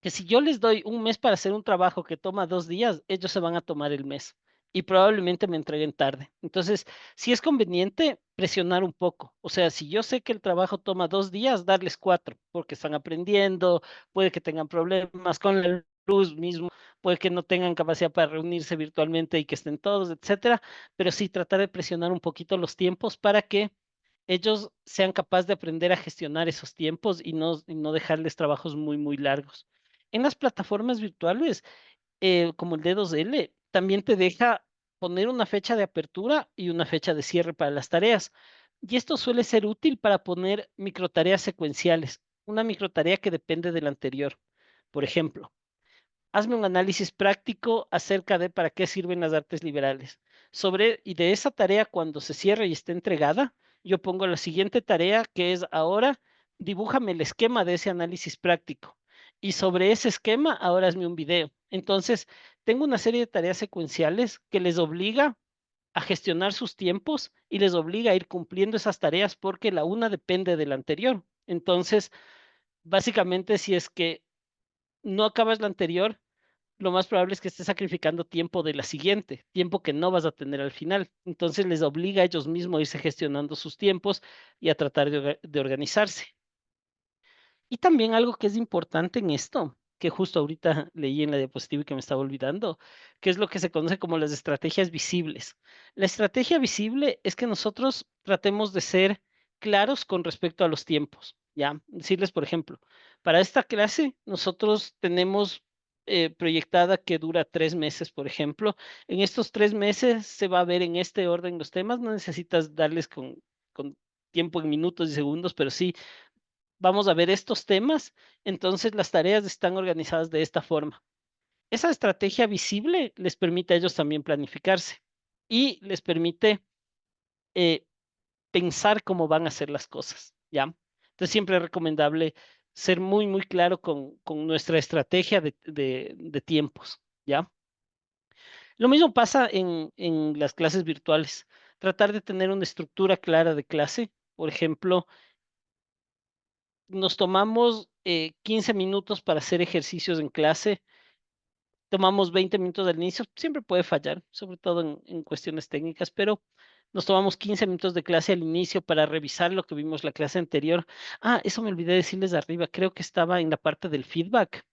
que si yo les doy un mes para hacer un trabajo que toma 2 días, ellos se van a tomar el mes y probablemente me entreguen tarde. Entonces, si es conveniente presionar un poco. O sea, si yo sé que el trabajo toma 2 días, darles 4, porque están aprendiendo, puede que tengan problemas con la luz mismo, puede que no tengan capacidad para reunirse virtualmente y que estén todos, etcétera. Pero sí tratar de presionar un poquito los tiempos para que ellos sean capaces de aprender a gestionar esos tiempos y no dejarles trabajos muy, muy largos. En las plataformas virtuales, como el D2L, también te deja poner una fecha de apertura y una fecha de cierre para las tareas. Y esto suele ser útil para poner microtareas secuenciales, una microtarea que depende de la anterior. Por ejemplo, hazme un análisis práctico acerca de para qué sirven las artes liberales. Y de esa tarea, cuando se cierre y esté entregada, yo pongo la siguiente tarea, que es ahora, dibújame el esquema de ese análisis práctico. Y sobre ese esquema, ahora hazme un video. Entonces, tengo una serie de tareas secuenciales que les obliga a gestionar sus tiempos y les obliga a ir cumpliendo esas tareas porque la una depende de la anterior. Entonces, básicamente, si es que no acabas la anterior, lo más probable es que estés sacrificando tiempo de la siguiente, tiempo que no vas a tener al final. Entonces les obliga a ellos mismos a irse gestionando sus tiempos y a tratar de organizarse. Y también algo que es importante en esto, que justo ahorita leí en la diapositiva y que me estaba olvidando, que es lo que se conoce como las estrategias visibles. La estrategia visible es que nosotros tratemos de ser claros con respecto a los tiempos, ¿ya? Decirles, por ejemplo, para esta clase nosotros tenemos proyectada que dura 3 meses, por ejemplo. En estos 3 meses se va a ver en este orden los temas, no necesitas darles con tiempo en minutos y segundos, pero sí vamos a ver estos temas, entonces las tareas están organizadas de esta forma. Esa estrategia visible les permite a ellos también planificarse y les permite eh, pensar cómo van a hacer las cosas, ¿ya? Entonces siempre es recomendable ser muy, muy claro con nuestra estrategia de tiempos, ¿ya? Lo mismo pasa en las clases virtuales. Tratar de tener una estructura clara de clase. Por ejemplo, nos tomamos 15 minutos para hacer ejercicios en clase, tomamos 20 minutos al inicio, siempre puede fallar, sobre todo en cuestiones técnicas, pero nos tomamos 15 minutos de clase al inicio para revisar lo que vimos la clase anterior. Ah, eso me olvidé decirles arriba, creo que estaba en la parte del feedback.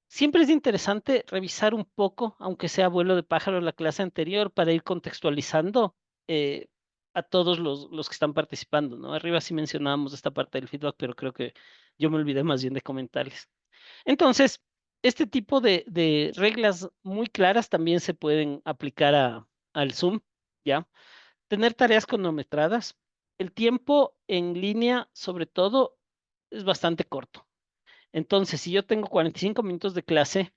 Siempre es interesante revisar un poco, aunque sea vuelo de pájaro, la clase anterior para ir contextualizando eh, a todos los que están participando, ¿no? Arriba sí mencionábamos esta parte del feedback, pero creo que yo me olvidé más bien de comentarles. Entonces, este tipo de reglas muy claras también se pueden aplicar al Zoom, ¿ya? Tener tareas cronometradas. El tiempo en línea, sobre todo, es bastante corto. Entonces, si yo tengo 45 minutos de clase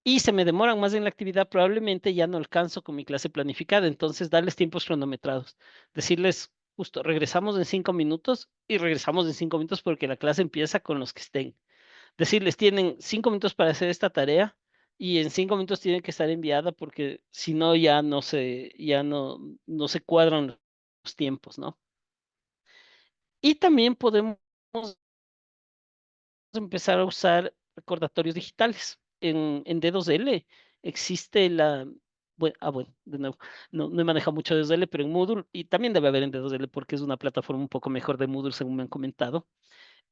y se me demoran más en la actividad, probablemente ya no alcanzo con mi clase planificada. Entonces, darles tiempos cronometrados. Decirles, justo, regresamos en 5 minutos y regresamos en 5 minutos porque la clase empieza con los que estén. Decirles, tienen 5 minutos para hacer esta tarea y en 5 minutos tienen que estar enviada porque si no, ya no se cuadran los tiempos, ¿no? Y también podemos empezar a usar recordatorios digitales. En D2L existe bueno, de nuevo, no he manejado mucho D2L, pero en Moodle, y también debe haber en D2L porque es una plataforma un poco mejor de Moodle, según me han comentado.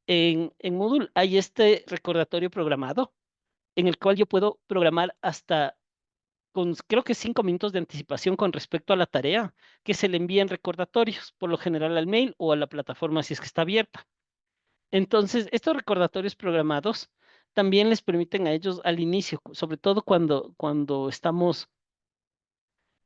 En Moodle hay este recordatorio programado en el cual yo puedo programar hasta con, creo que 5 minutos de anticipación con respecto a la tarea, que se le envíen recordatorios, por lo general al mail o a la plataforma si es que está abierta. Entonces, estos recordatorios programados también les permiten a ellos al inicio, sobre todo cuando estamos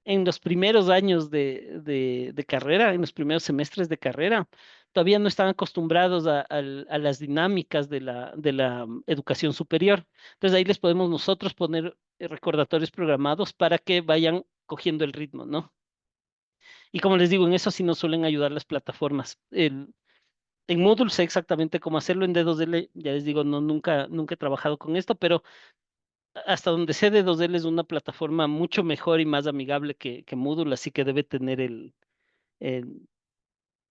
en los primeros años de carrera, en los primeros semestres de carrera, todavía no están acostumbrados a las dinámicas de la educación superior. Entonces ahí les podemos nosotros poner recordatorios programados para que vayan cogiendo el ritmo, ¿no? Y como les digo, en eso sí nos suelen ayudar las plataformas. En Moodle sé exactamente cómo hacerlo, en D2L, ya les digo, no, nunca he trabajado con esto, pero hasta donde sé, D2L es una plataforma mucho mejor y más amigable que Moodle, así que debe tener el,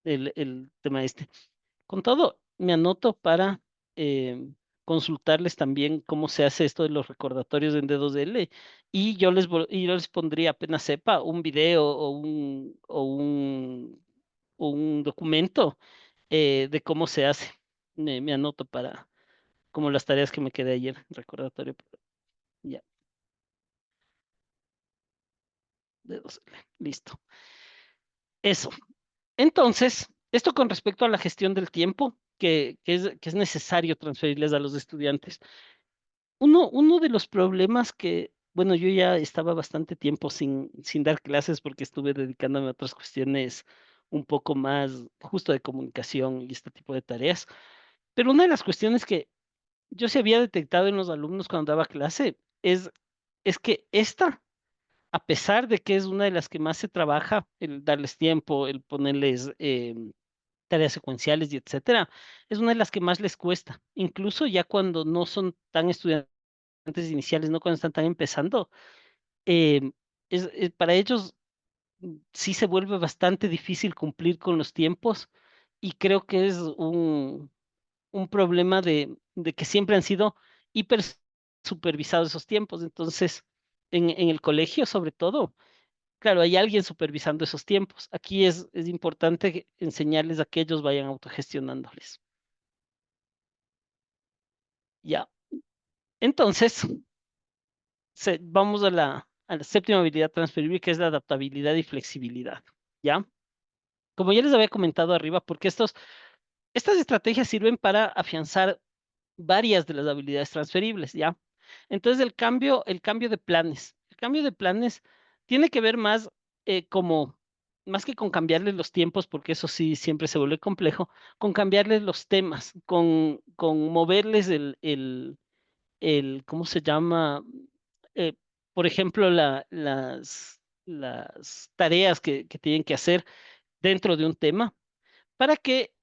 el tema este. Con todo, me anoto para eh, consultarles también cómo se hace esto de los recordatorios en D2L y yo les pondría apenas sepa un video o un documento de cómo se hace. Me anoto para como las tareas que me quedé ayer, recordatorio. Ya, D2L. Listo. Eso. Entonces, esto con respecto a la gestión del tiempo que es necesario transferirles a los estudiantes. Uno de los problemas que, bueno, yo ya estaba bastante tiempo sin dar clases porque estuve dedicándome a otras cuestiones un poco más justo de comunicación y este tipo de tareas, pero una de las cuestiones que yo se había detectado en los alumnos cuando daba clase es que a pesar de que es una de las que más se trabaja, el darles tiempo, el ponerles tareas secuenciales y etcétera, es una de las que más les cuesta, incluso ya cuando no son tan estudiantes iniciales, no cuando están tan empezando, eh, para ellos sí se vuelve bastante difícil cumplir con los tiempos y creo que es un problema de que siempre han sido hiper supervisados esos tiempos. Entonces, en el colegio sobre todo, claro, hay alguien supervisando esos tiempos. Aquí es importante enseñarles a que ellos vayan autogestionándoles. Ya. Entonces, vamos a la séptima habilidad transferible, que es la adaptabilidad y flexibilidad. ¿Ya? Como ya les había comentado arriba, porque estas estrategias sirven para afianzar varias de las habilidades transferibles, ¿ya? Entonces, el cambio de planes. El cambio de planes tiene que ver más que con cambiarles los tiempos, porque eso sí siempre se vuelve complejo, con cambiarles los temas, con moverles ¿cómo se llama? Eh, por ejemplo, las tareas que tienen que hacer dentro de un tema para que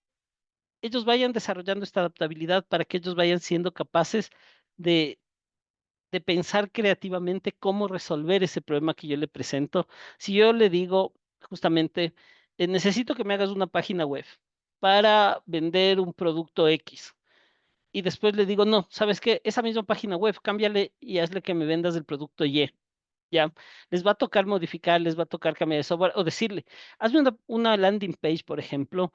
ellos vayan desarrollando esta adaptabilidad para que ellos vayan siendo capaces de, de pensar creativamente cómo resolver ese problema que yo le presento. Si yo le digo justamente, necesito que me hagas una página web para vender un producto X. Y después le digo, no, ¿sabes qué? Esa misma página web, cámbiale y hazle que me vendas el producto Y. Ya, les va a tocar modificar, les va a tocar cambiar de software o decirle, hazme una landing page, por ejemplo,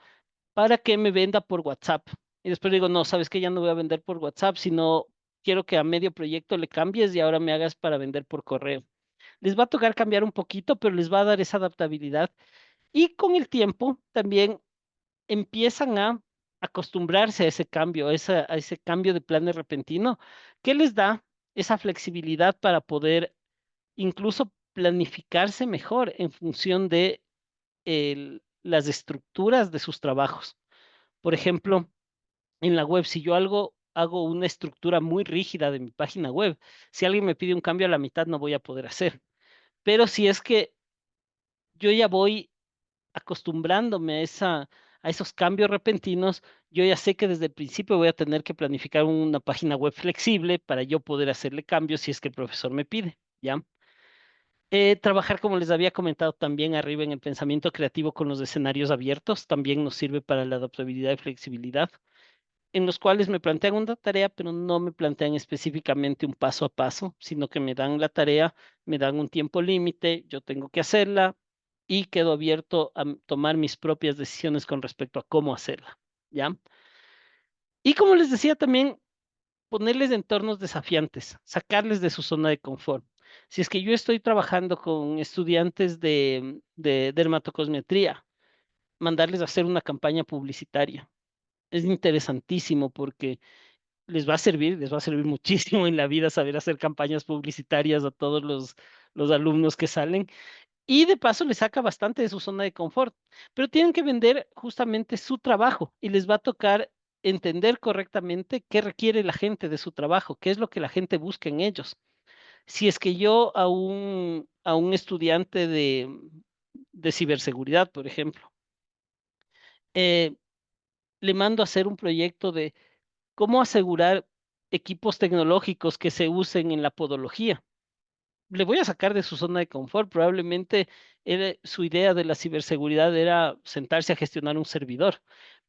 para que me venda por WhatsApp. Y después digo, no, sabes que ya no voy a vender por WhatsApp, sino quiero que a medio proyecto le cambies y ahora me hagas para vender por correo. Les va a tocar cambiar un poquito, pero les va a dar esa adaptabilidad. Y con el tiempo también empiezan a acostumbrarse a ese cambio, a ese cambio de planes repentino, que les da esa flexibilidad para poder incluso planificarse mejor en función de las estructuras de sus trabajos. Por ejemplo, en la web, si yo hago una estructura muy rígida de mi página web, si alguien me pide un cambio a la mitad, no voy a poder hacer. Pero si es que yo ya voy acostumbrándome a esos cambios repentinos, yo ya sé que desde el principio voy a tener que planificar una página web flexible para yo poder hacerle cambios si es que el profesor me pide, ¿ya? Trabajar, como les había comentado también arriba en el pensamiento creativo con los escenarios abiertos, también nos sirve para la adaptabilidad y flexibilidad, en los cuales me plantean una tarea, pero no me plantean específicamente un paso a paso, sino que me dan la tarea, me dan un tiempo límite, yo tengo que hacerla y quedo abierto a tomar mis propias decisiones con respecto a cómo hacerla, ¿ya? Y como les decía también, ponerles entornos desafiantes, sacarles de su zona de confort. Si es que yo estoy trabajando con estudiantes de dermatocosmetría, mandarles a hacer una campaña publicitaria. Es interesantísimo porque les va a servir muchísimo en la vida saber hacer campañas publicitarias a todos los alumnos que salen. Y de paso les saca bastante de su zona de confort, pero tienen que vender justamente su trabajo y les va a tocar entender correctamente qué requiere la gente de su trabajo, qué es lo que la gente busca en ellos. Si es que yo a un estudiante de ciberseguridad, por ejemplo, eh, le mando a hacer un proyecto de cómo asegurar equipos tecnológicos que se usen en la podología. Le voy a sacar de su zona de confort. Probablemente su idea de la ciberseguridad era sentarse a gestionar un servidor.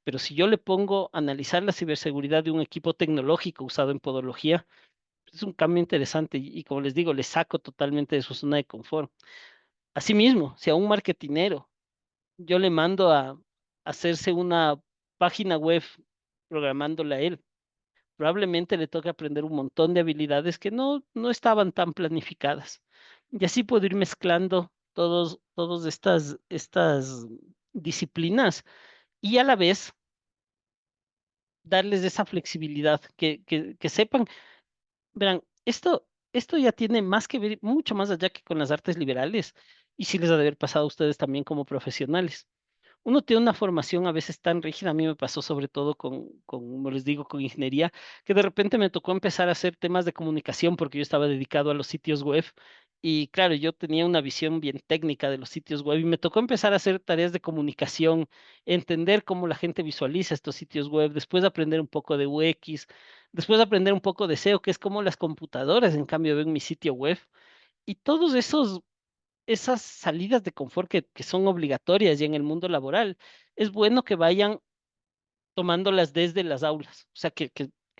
Pero si yo le pongo a analizar la ciberseguridad de un equipo tecnológico usado en podología, es un cambio interesante y como les digo, le saco totalmente de su zona de confort. Asimismo, si a un marketinero yo le mando a hacerse una página web programándola a él, probablemente le toque aprender un montón de habilidades que no estaban tan planificadas. Y así puedo ir mezclando todas estas disciplinas y a la vez darles esa flexibilidad, que sepan, verán, esto ya tiene más que ver, mucho más allá que con las artes liberales, y sí les ha de haber pasado a ustedes también como profesionales. Uno tiene una formación a veces tan rígida, a mí me pasó sobre todo como les digo, con ingeniería, que de repente me tocó empezar a hacer temas de comunicación porque yo estaba dedicado a los sitios web y claro, yo tenía una visión bien técnica de los sitios web y me tocó empezar a hacer tareas de comunicación, entender cómo la gente visualiza estos sitios web, después aprender un poco de UX, después aprender un poco de SEO, que es como las computadoras en cambio ven mi sitio web. Y todos esas salidas de confort que son obligatorias ya en el mundo laboral, es bueno que vayan tomándolas desde las aulas. O sea, que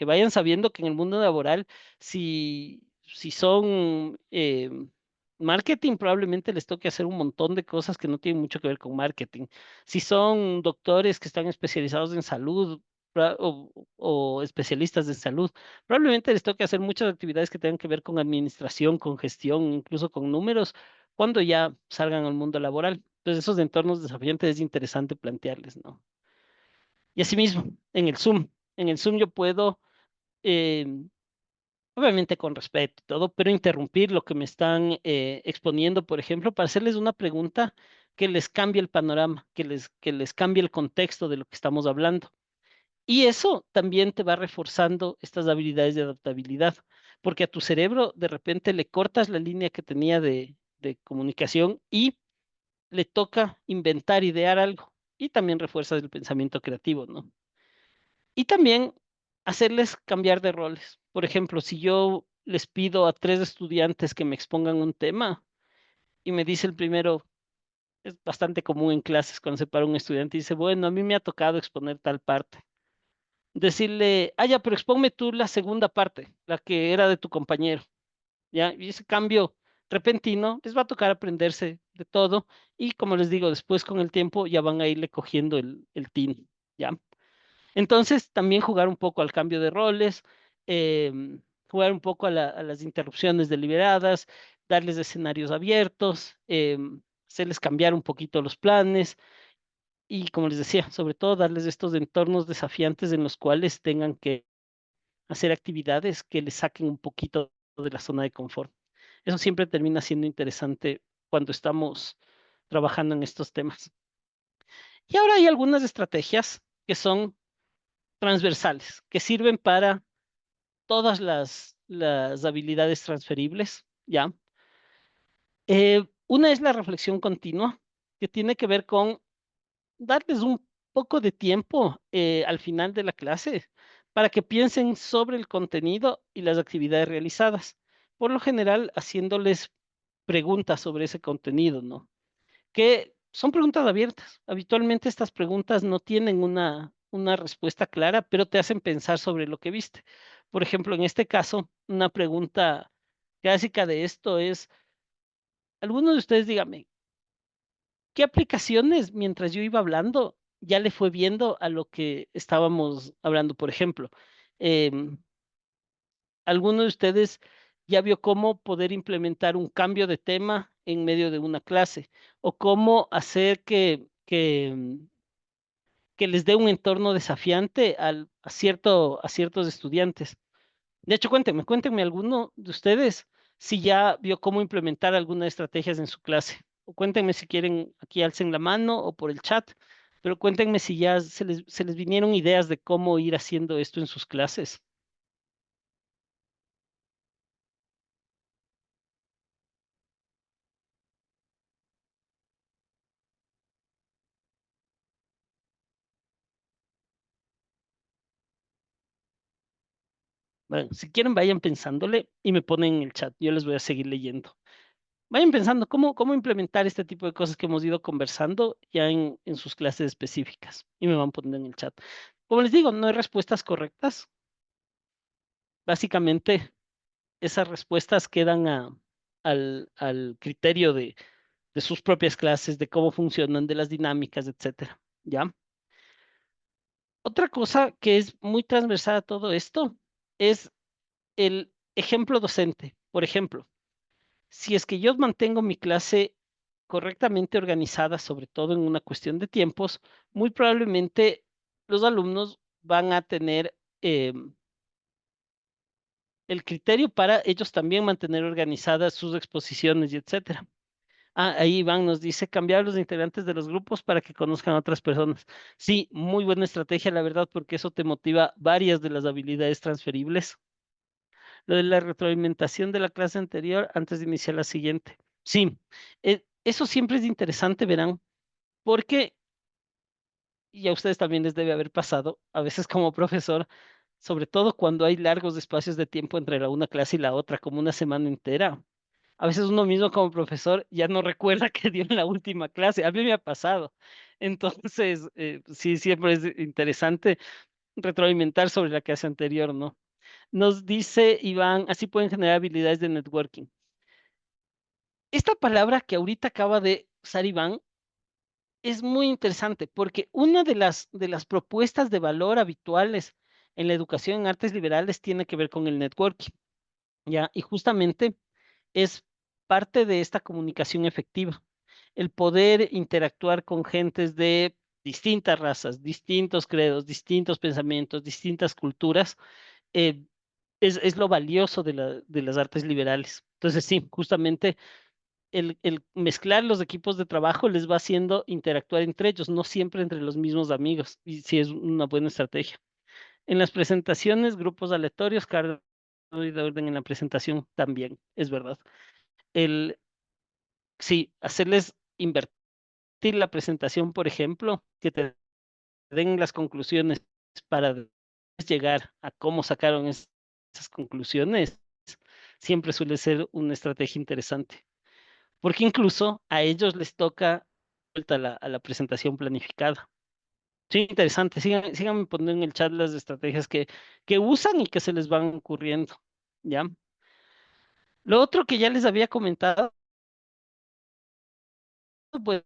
vayan sabiendo que en el mundo laboral, si son marketing, probablemente les toque hacer un montón de cosas que no tienen mucho que ver con marketing. Si son doctores que están especializados en salud o especialistas en salud, probablemente les toque hacer muchas actividades que tengan que ver con administración, con gestión, incluso con números, cuando ya salgan al mundo laboral. Entonces, esos entornos desafiantes es interesante plantearles, ¿no? Y asimismo, en el Zoom yo puedo, eh, obviamente con respeto y todo, pero interrumpir lo que me están exponiendo, por ejemplo, para hacerles una pregunta que les cambie el panorama, que les cambie el contexto de lo que estamos hablando. Y eso también te va reforzando estas habilidades de adaptabilidad, porque a tu cerebro de repente le cortas la línea que tenía de comunicación y le toca inventar, idear algo. Y también refuerzas el pensamiento creativo, ¿no? Y también hacerles cambiar de roles. Por ejemplo, si yo les pido a tres estudiantes que me expongan un tema y me dice el primero, es bastante común en clases cuando se para un estudiante y dice, bueno, a mí me ha tocado exponer tal parte. Decirle, ah, ya, pero expónme tú la segunda parte, la que era de tu compañero, ¿ya? Y ese cambio repentino les va a tocar aprenderse de todo y como les digo, después con el tiempo ya van a irle cogiendo el tino, ¿ya? Entonces, también jugar un poco al cambio de roles, jugar un poco a las interrupciones deliberadas, darles escenarios abiertos, hacerles cambiar un poquito los planes y, como les decía, sobre todo darles estos entornos desafiantes en los cuales tengan que hacer actividades que les saquen un poquito de la zona de confort. Eso siempre termina siendo interesante cuando estamos trabajando en estos temas. Y ahora hay algunas estrategias que son transversales, que sirven para todas las habilidades transferibles, ¿ya? Una es la reflexión continua, que tiene que ver con darles un poco de tiempo al final de la clase para que piensen sobre el contenido y las actividades realizadas. Por lo general, haciéndoles preguntas sobre ese contenido, ¿no? Que son preguntas abiertas. Habitualmente estas preguntas no tienen una respuesta clara, pero te hacen pensar sobre lo que viste. Por ejemplo, en este caso, una pregunta clásica de esto es, alguno de ustedes dígame, ¿qué aplicaciones mientras yo iba hablando ya le fue viendo a lo que estábamos hablando? Por ejemplo, em, ¿alguno de ustedes ya vio cómo poder implementar un cambio de tema en medio de una clase? ¿O cómo hacer que les dé un entorno desafiante a ciertos estudiantes? De hecho, cuéntenme alguno de ustedes si ya vio cómo implementar algunas estrategias en su clase. O cuéntenme si quieren, aquí alcen la mano o por el chat, pero cuéntenme si ya se les vinieron ideas de cómo ir haciendo esto en sus clases. Bueno, si quieren, vayan pensándole y me ponen en el chat. Yo les voy a seguir leyendo. Vayan pensando cómo implementar este tipo de cosas que hemos ido conversando ya en sus clases específicas y me van poniendo en el chat. Como les digo, no hay respuestas correctas. Básicamente, esas respuestas quedan al criterio de sus propias clases, de cómo funcionan, de las dinámicas, etcétera. ¿Ya? Otra cosa que es muy transversal a todo esto es el ejemplo docente. Por ejemplo, si es que yo mantengo mi clase correctamente organizada, sobre todo en una cuestión de tiempos, muy probablemente los alumnos van a tener el criterio para ellos también mantener organizadas sus exposiciones y etcétera. Ah, ahí Iván nos dice cambiar los integrantes de los grupos para que conozcan a otras personas. Sí, muy buena estrategia, la verdad, porque eso te motiva varias de las habilidades transferibles. Lo de la retroalimentación de la clase anterior antes de iniciar la siguiente. Sí, eso siempre es interesante, verán, porque, y a ustedes también les debe haber pasado, a veces como profesor, sobre todo cuando hay largos espacios de tiempo entre una clase y la otra, como una semana entera. A veces uno mismo como profesor ya no recuerda que dio en la última clase. A mí me ha pasado. Entonces, sí, siempre es interesante retroalimentar sobre la clase anterior, ¿no? Nos dice Iván, así pueden generar habilidades de networking. Esta palabra que ahorita acaba de usar Iván es muy interesante porque una de las propuestas de valor habituales en la educación en artes liberales tiene que ver con el networking, ¿ya? Y justamente es parte de esta comunicación efectiva, el poder interactuar con gentes de distintas razas, distintos credos, distintos pensamientos, distintas culturas, eh, es lo valioso de las artes liberales. Entonces, sí, justamente el mezclar los equipos de trabajo les va haciendo interactuar entre ellos, no siempre entre los mismos amigos, y sí es una buena estrategia. En las presentaciones, grupos aleatorios, cada de orden en la presentación también, es verdad. El, sí, hacerles invertir la presentación, por ejemplo, que te den las conclusiones para llegar a cómo sacaron esas conclusiones, siempre suele ser una estrategia interesante, porque incluso a ellos les toca vuelta a la presentación planificada. Sí, interesante. Síganme poniendo en el chat las estrategias que usan y que se les van ocurriendo. ¿Ya? Lo otro que ya les había comentado, pues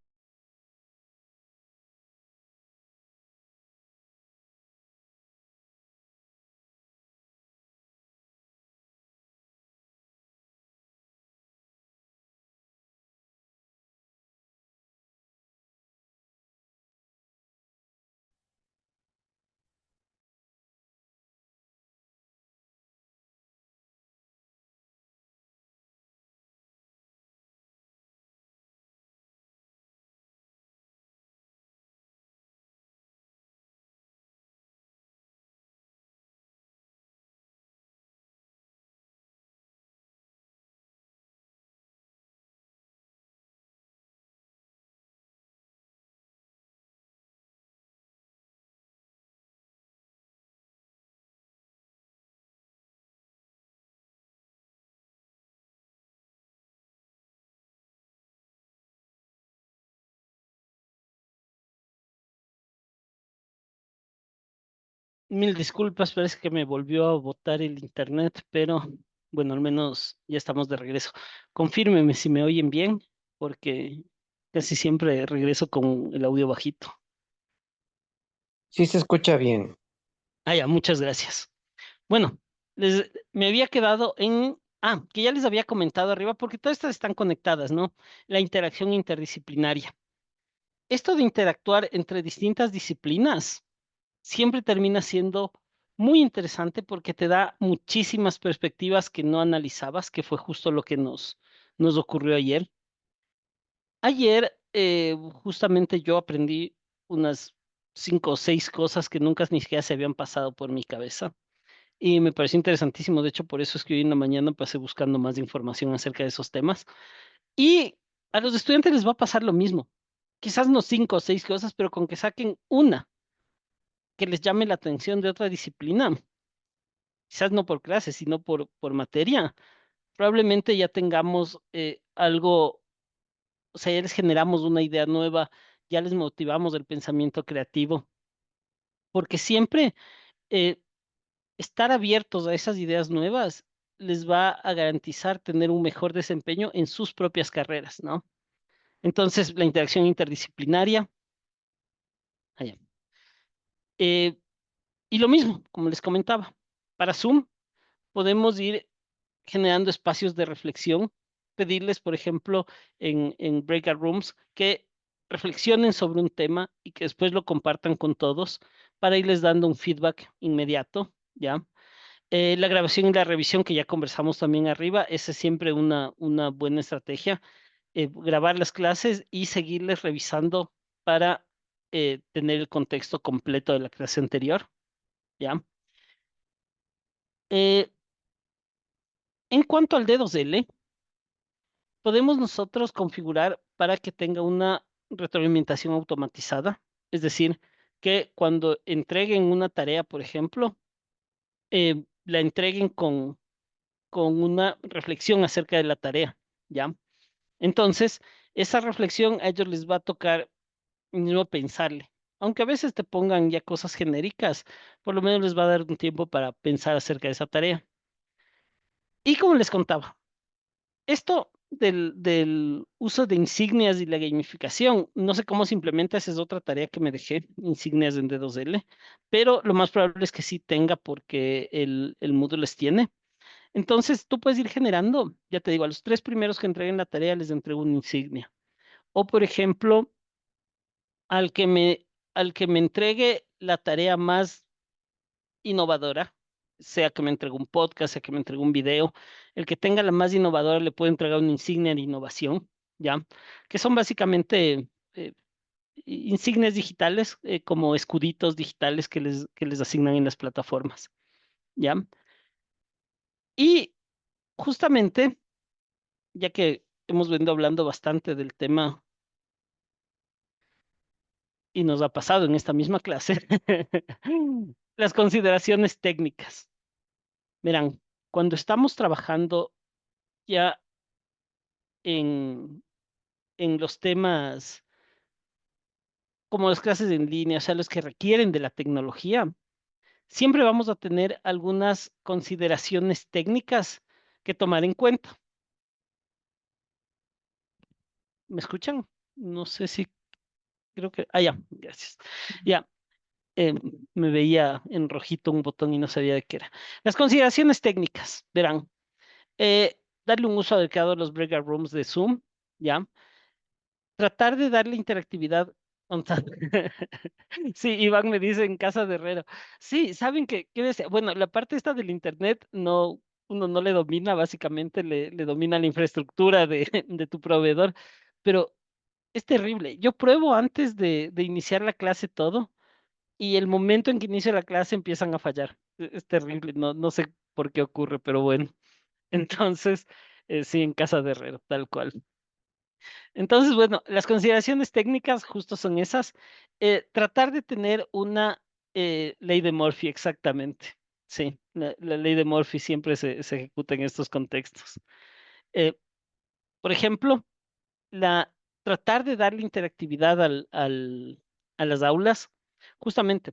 mil disculpas, parece que me volvió a botar el internet, pero bueno, al menos ya estamos de regreso. Confírmeme si me oyen bien, porque casi siempre regreso con el audio bajito. Sí se escucha bien. Ah, ya, muchas gracias. Bueno, me había quedado en, que ya les había comentado arriba, porque todas estas están conectadas, ¿no? La interacción interdisciplinaria. Esto de interactuar entre distintas disciplinas siempre termina siendo muy interesante porque te da muchísimas perspectivas que no analizabas, que fue justo lo que nos ocurrió ayer. Ayer, justamente yo aprendí unas 5 o 6 cosas que nunca ni siquiera se habían pasado por mi cabeza. Y me pareció interesantísimo. De hecho, por eso es que hoy en la mañana pasé buscando más información acerca de esos temas. Y a los estudiantes les va a pasar lo mismo. Quizás no 5 o 6 cosas, pero con que saquen una que les llame la atención de otra disciplina, quizás no por clase, sino por materia, probablemente ya tengamos algo, o sea, ya les generamos una idea nueva, ya les motivamos el pensamiento creativo, porque siempre eh, estar abiertos a esas ideas nuevas les va a garantizar tener un mejor desempeño en sus propias carreras, ¿no? Entonces, la interacción interdisciplinaria, allá. Eh, y lo mismo, como les comentaba, para Zoom podemos ir generando espacios de reflexión, pedirles, por ejemplo, en breakout rooms, que reflexionen sobre un tema y que después lo compartan con todos para irles dando un feedback inmediato, ¿ya? La grabación y la revisión que ya conversamos también arriba, esa es siempre una buena estrategia. Grabar las clases y seguirles revisando para tener el contexto completo de la clase anterior, ¿ya? Eh, en cuanto al dedo L, podemos nosotros configurar para que tenga una retroalimentación automatizada, es decir, que cuando entreguen una tarea, por ejemplo, la entreguen con una reflexión acerca de la tarea, ¿ya? Entonces, esa reflexión a ellos les va a tocar no pensarle. Aunque a veces te pongan ya cosas genéricas, por lo menos les va a dar un tiempo para pensar acerca de esa tarea. Y como les contaba, esto del uso de insignias y la gamificación, no sé cómo se implementa, esa es otra tarea que me dejé, insignias en D2L, pero lo más probable es que sí tenga porque el Moodle les tiene. Entonces, tú puedes ir generando, ya te digo, a los 3 primeros que entreguen la tarea les entrego una insignia. O, por ejemplo, al que al que me entregue la tarea más innovadora, sea que me entregue un podcast, sea que me entregue un video, el que tenga la más innovadora le puedo entregar una insignia de innovación, ¿ya? Que son básicamente insignias digitales, como escuditos digitales que les asignan en las plataformas, ¿ya? Y justamente, ya que hemos venido hablando bastante del tema y nos ha pasado en esta misma clase, las consideraciones técnicas. Verán, cuando estamos trabajando ya en, en los temas como las clases en línea, o sea, los que requieren de la tecnología, siempre vamos a tener algunas consideraciones técnicas que tomar en cuenta. ¿Me escuchan? No sé si creo que... Ah, ya, gracias. Ya, eh, me veía en rojito un botón y no sabía de qué era. Las consideraciones técnicas, verán, darle un uso adecuado a los breakout rooms de Zoom, ¿ya? Tratar de darle interactividad. Sí, Iván me dice en casa de Herrero. Sí, ¿saben qué decía? Bueno, la parte esta del internet no, uno no le domina, básicamente le domina la infraestructura de, de tu proveedor, pero es terrible. Yo pruebo antes de iniciar la clase todo y el momento en que inicia la clase empiezan a fallar. Es terrible, no, no sé por qué ocurre, pero bueno. Entonces, sí, en casa de Herrero, tal cual. Entonces, bueno, las consideraciones técnicas justo son esas. Tratar de tener una ley de Murphy, exactamente. Sí, la ley de Murphy siempre se ejecuta en estos contextos. Eh, por ejemplo, la, tratar de darle interactividad a las aulas. Justamente,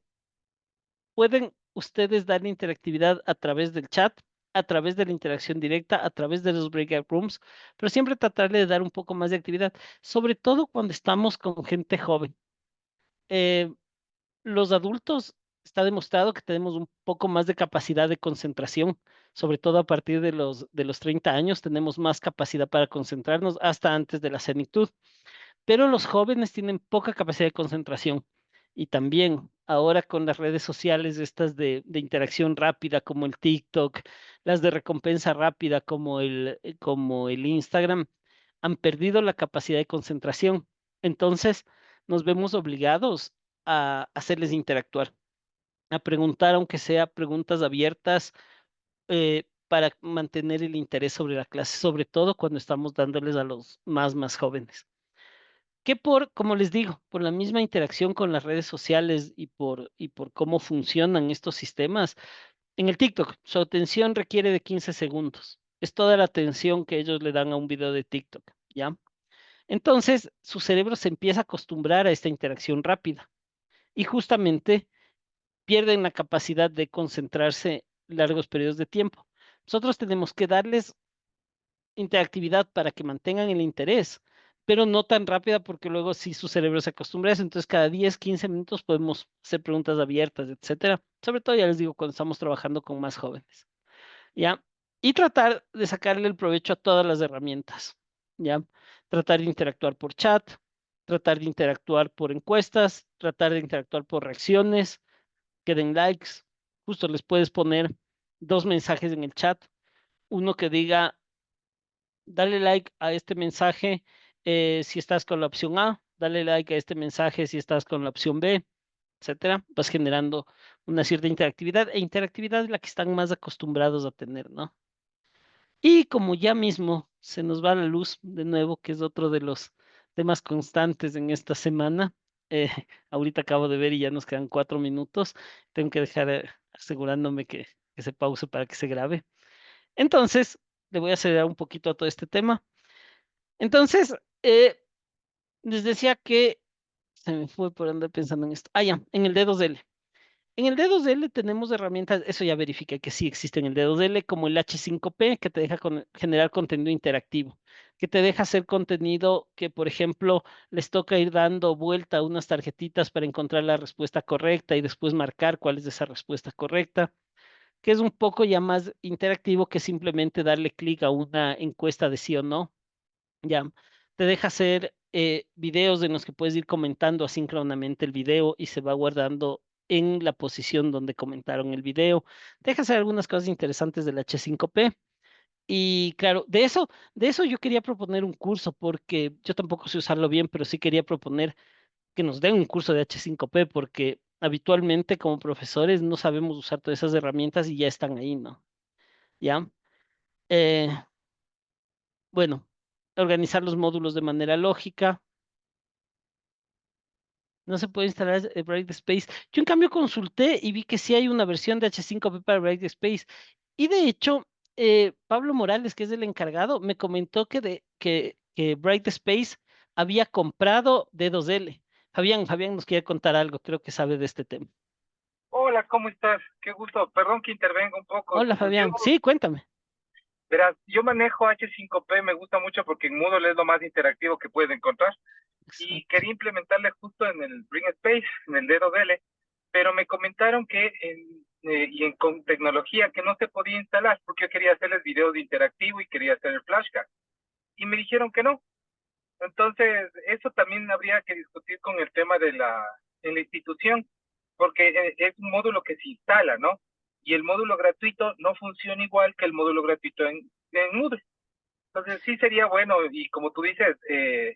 pueden ustedes darle interactividad a través del chat, a través de la interacción directa, a través de los breakout rooms, pero siempre tratarle de dar un poco más de actividad, sobre todo cuando estamos con gente joven. Eh, los adultos está demostrado que tenemos un poco más de capacidad de concentración, sobre todo a partir de los 30 años tenemos más capacidad para concentrarnos hasta antes de la senectud, pero los jóvenes tienen poca capacidad de concentración. Y también ahora con las redes sociales estas de interacción rápida como el TikTok, las de recompensa rápida como el Instagram, han perdido la capacidad de concentración. Entonces nos vemos obligados a hacerles interactuar, a preguntar, aunque sea preguntas abiertas, para mantener el interés sobre la clase, sobre todo cuando estamos dándoles a los más jóvenes que por, como les digo, por la misma interacción con las redes sociales y por cómo funcionan estos sistemas, en el TikTok, su atención requiere de 15 segundos. Es toda la atención que ellos le dan a un video de TikTok, ¿ya? Entonces, su cerebro se empieza a acostumbrar a esta interacción rápida y justamente pierden la capacidad de concentrarse largos periodos de tiempo. Nosotros tenemos que darles interactividad para que mantengan el interés, pero no tan rápida porque luego sí su cerebro se acostumbra a eso. Entonces, cada 10 15 minutos podemos hacer preguntas abiertas, etcétera. Sobre todo, ya les digo, cuando estamos trabajando con más jóvenes, ¿ya? Y tratar de sacarle el provecho a todas las herramientas, ¿ya? Tratar de interactuar por chat, tratar de interactuar por encuestas, tratar de interactuar por reacciones, que den likes. Justo les puedes poner dos mensajes en el chat, uno que diga dale like a este mensaje si estás con la opción A, dale like a este mensaje si estás con la opción B, etcétera. Vas generando una cierta interactividad e interactividad es la que están más acostumbrados a tener, ¿no? Y como ya mismo se nos va la luz de nuevo, que es otro de los temas constantes en esta semana, eh, ahorita acabo de ver y ya nos quedan 4 minutos, tengo que dejar asegurándome que se pause para que se grabe. Entonces, le voy a acelerar un poquito a todo este tema. Entonces, les decía que se me fue por andar pensando en esto. Ah, ya, en el D2L. En el D2L tenemos herramientas, eso ya verifiqué que sí existe en el D2L, como el H5P, que te deja generar contenido interactivo, que te deja hacer contenido que, por ejemplo, les toca ir dando vuelta a unas tarjetitas para encontrar la respuesta correcta y después marcar cuál es esa respuesta correcta, que es un poco ya más interactivo que simplemente darle clic a una encuesta de sí o no. Ya, te deja hacer videos en los que puedes ir comentando asíncronamente el video y se va guardando en la posición donde comentaron el video. Te deja hacer algunas cosas interesantes del H5P. Y claro, de eso yo quería proponer un curso porque yo tampoco sé usarlo bien, pero sí quería proponer que nos den un curso de H5P porque habitualmente como profesores no sabemos usar todas esas herramientas y ya están ahí, ¿no? ¿Ya? Eh, bueno, organizar los módulos de manera lógica. No se puede instalar Brightspace. Yo en cambio consulté y vi que sí hay una versión de H5P para Brightspace. Y de hecho, Pablo Morales, que es el encargado, me comentó que Brightspace había comprado D2L. Fabián nos quiere contar algo, creo que sabe de este tema. Hola, ¿cómo estás? Qué gusto. Perdón que intervenga un poco. Hola Fabián, sí, cuéntame. Verás, yo manejo H5P, me gusta mucho porque en Moodle es lo más interactivo que puedes encontrar. Y Exacto. quería implementarle justo en el Bring Space, en el D2L, pero me comentaron que con tecnología que no se podía instalar porque yo quería hacerles videos de interactivo y quería hacer el flashcard. Y me dijeron que no. Entonces, eso también habría que discutir con el tema en la institución, porque es un módulo que se instala, ¿no? Y el módulo gratuito no funciona igual que el módulo gratuito en Moodle. Entonces, sí sería bueno, y como tú dices,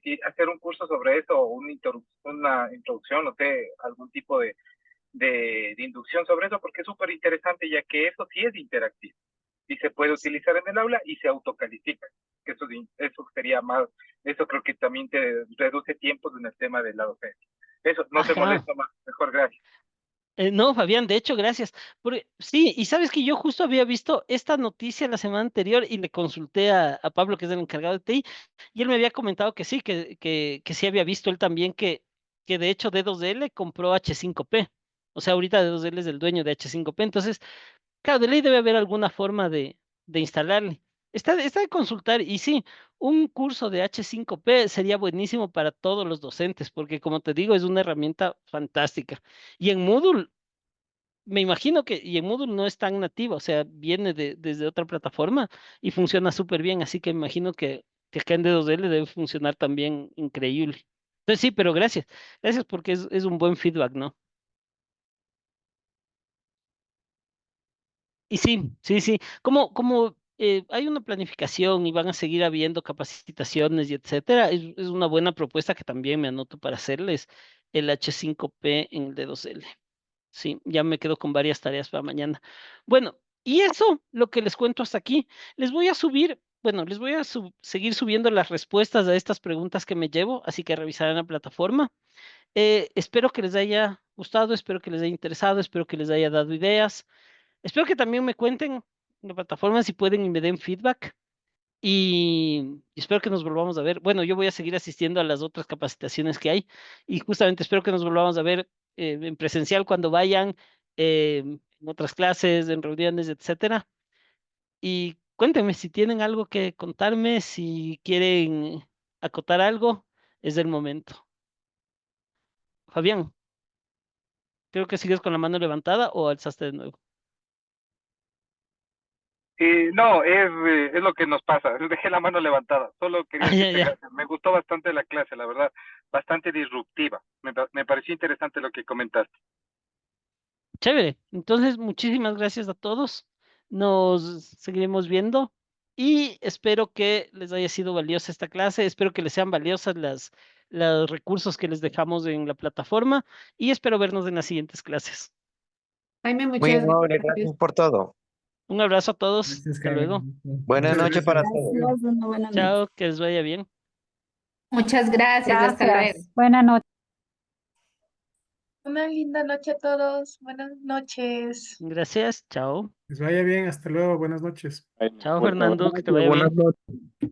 y hacer un curso sobre eso, o una introducción, no sé, algún tipo de inducción sobre eso, porque es súper interesante, ya que eso sí es interactivo y se puede utilizar en el aula y se autocalifica. Eso sería más, eso creo que también te reduce tiempos en el tema de la docencia. Eso, no te Ajá. molesta más, mejor, gracias. No, Fabián, de hecho, gracias. Sí, y sabes que yo justo había visto esta noticia la semana anterior y le consulté a Pablo, que es el encargado de TI, y él me había comentado que sí, que sí había visto él también que de hecho D2L compró H5P. O sea, ahorita D2L es el dueño de H5P. Entonces, claro, de ley debe haber alguna forma de instalarle. Está de consultar, y sí, un curso de H5P sería buenísimo para todos los docentes, porque como te digo, es una herramienta fantástica. Y en Moodle me imagino y en Moodle no es tan nativo, o sea, viene desde otra plataforma y funciona súper bien, así que me imagino que acá en D2L debe funcionar también increíble. Entonces sí, pero gracias porque es un buen feedback, ¿no? Y sí, como hay una planificación y van a seguir habiendo capacitaciones y etcétera, es una buena propuesta que también me anoto para hacerles el H5P en el D2L. Sí, ya me quedo con varias tareas para mañana. Bueno, y eso, lo que les cuento hasta aquí. Les voy a subir, bueno, les voy a seguir subiendo las respuestas a estas preguntas que me llevo, así que revisarán la plataforma. Espero que les haya gustado, espero que les haya interesado, espero que les haya dado ideas. Espero que también me cuenten en la plataforma si pueden y me den feedback. Y espero que nos volvamos a ver. Bueno, yo voy a seguir asistiendo a las otras capacitaciones que hay y justamente espero que nos volvamos a ver en presencial cuando vayan, en otras clases, en reuniones, etcétera. Y cuéntenme si tienen algo que contarme, si quieren acotar algo, es el momento. Fabián, creo que sigues con la mano levantada o alzaste de nuevo. No, es lo que nos pasa. Dejé la mano levantada. Solo quería Ah, ya, decirte ya. gracias. Me gustó bastante la clase, la verdad. Bastante disruptiva. Me pareció interesante lo que comentaste. Chévere. Entonces, muchísimas gracias a todos. Nos seguiremos viendo y espero que les haya sido valiosa esta clase. Espero que les sean valiosas los recursos que les dejamos en la plataforma y espero vernos en las siguientes clases. Jaime, Muy muchas amable, gracias. gracias por todo. Un abrazo a todos. Gracias, Hasta Jaime. luego. Buenas Muchas noches para gracias. todos. Gracias, una buena noche. Chao, que les vaya bien. Muchas gracias, hasta luego. Gracias. Buenas noches. Una linda noche a todos. Buenas noches. Gracias. Chao. Les vaya bien. Hasta luego. Buenas noches. Chao, Buenas Fernando. Que te noches, vaya buenas bien. noches.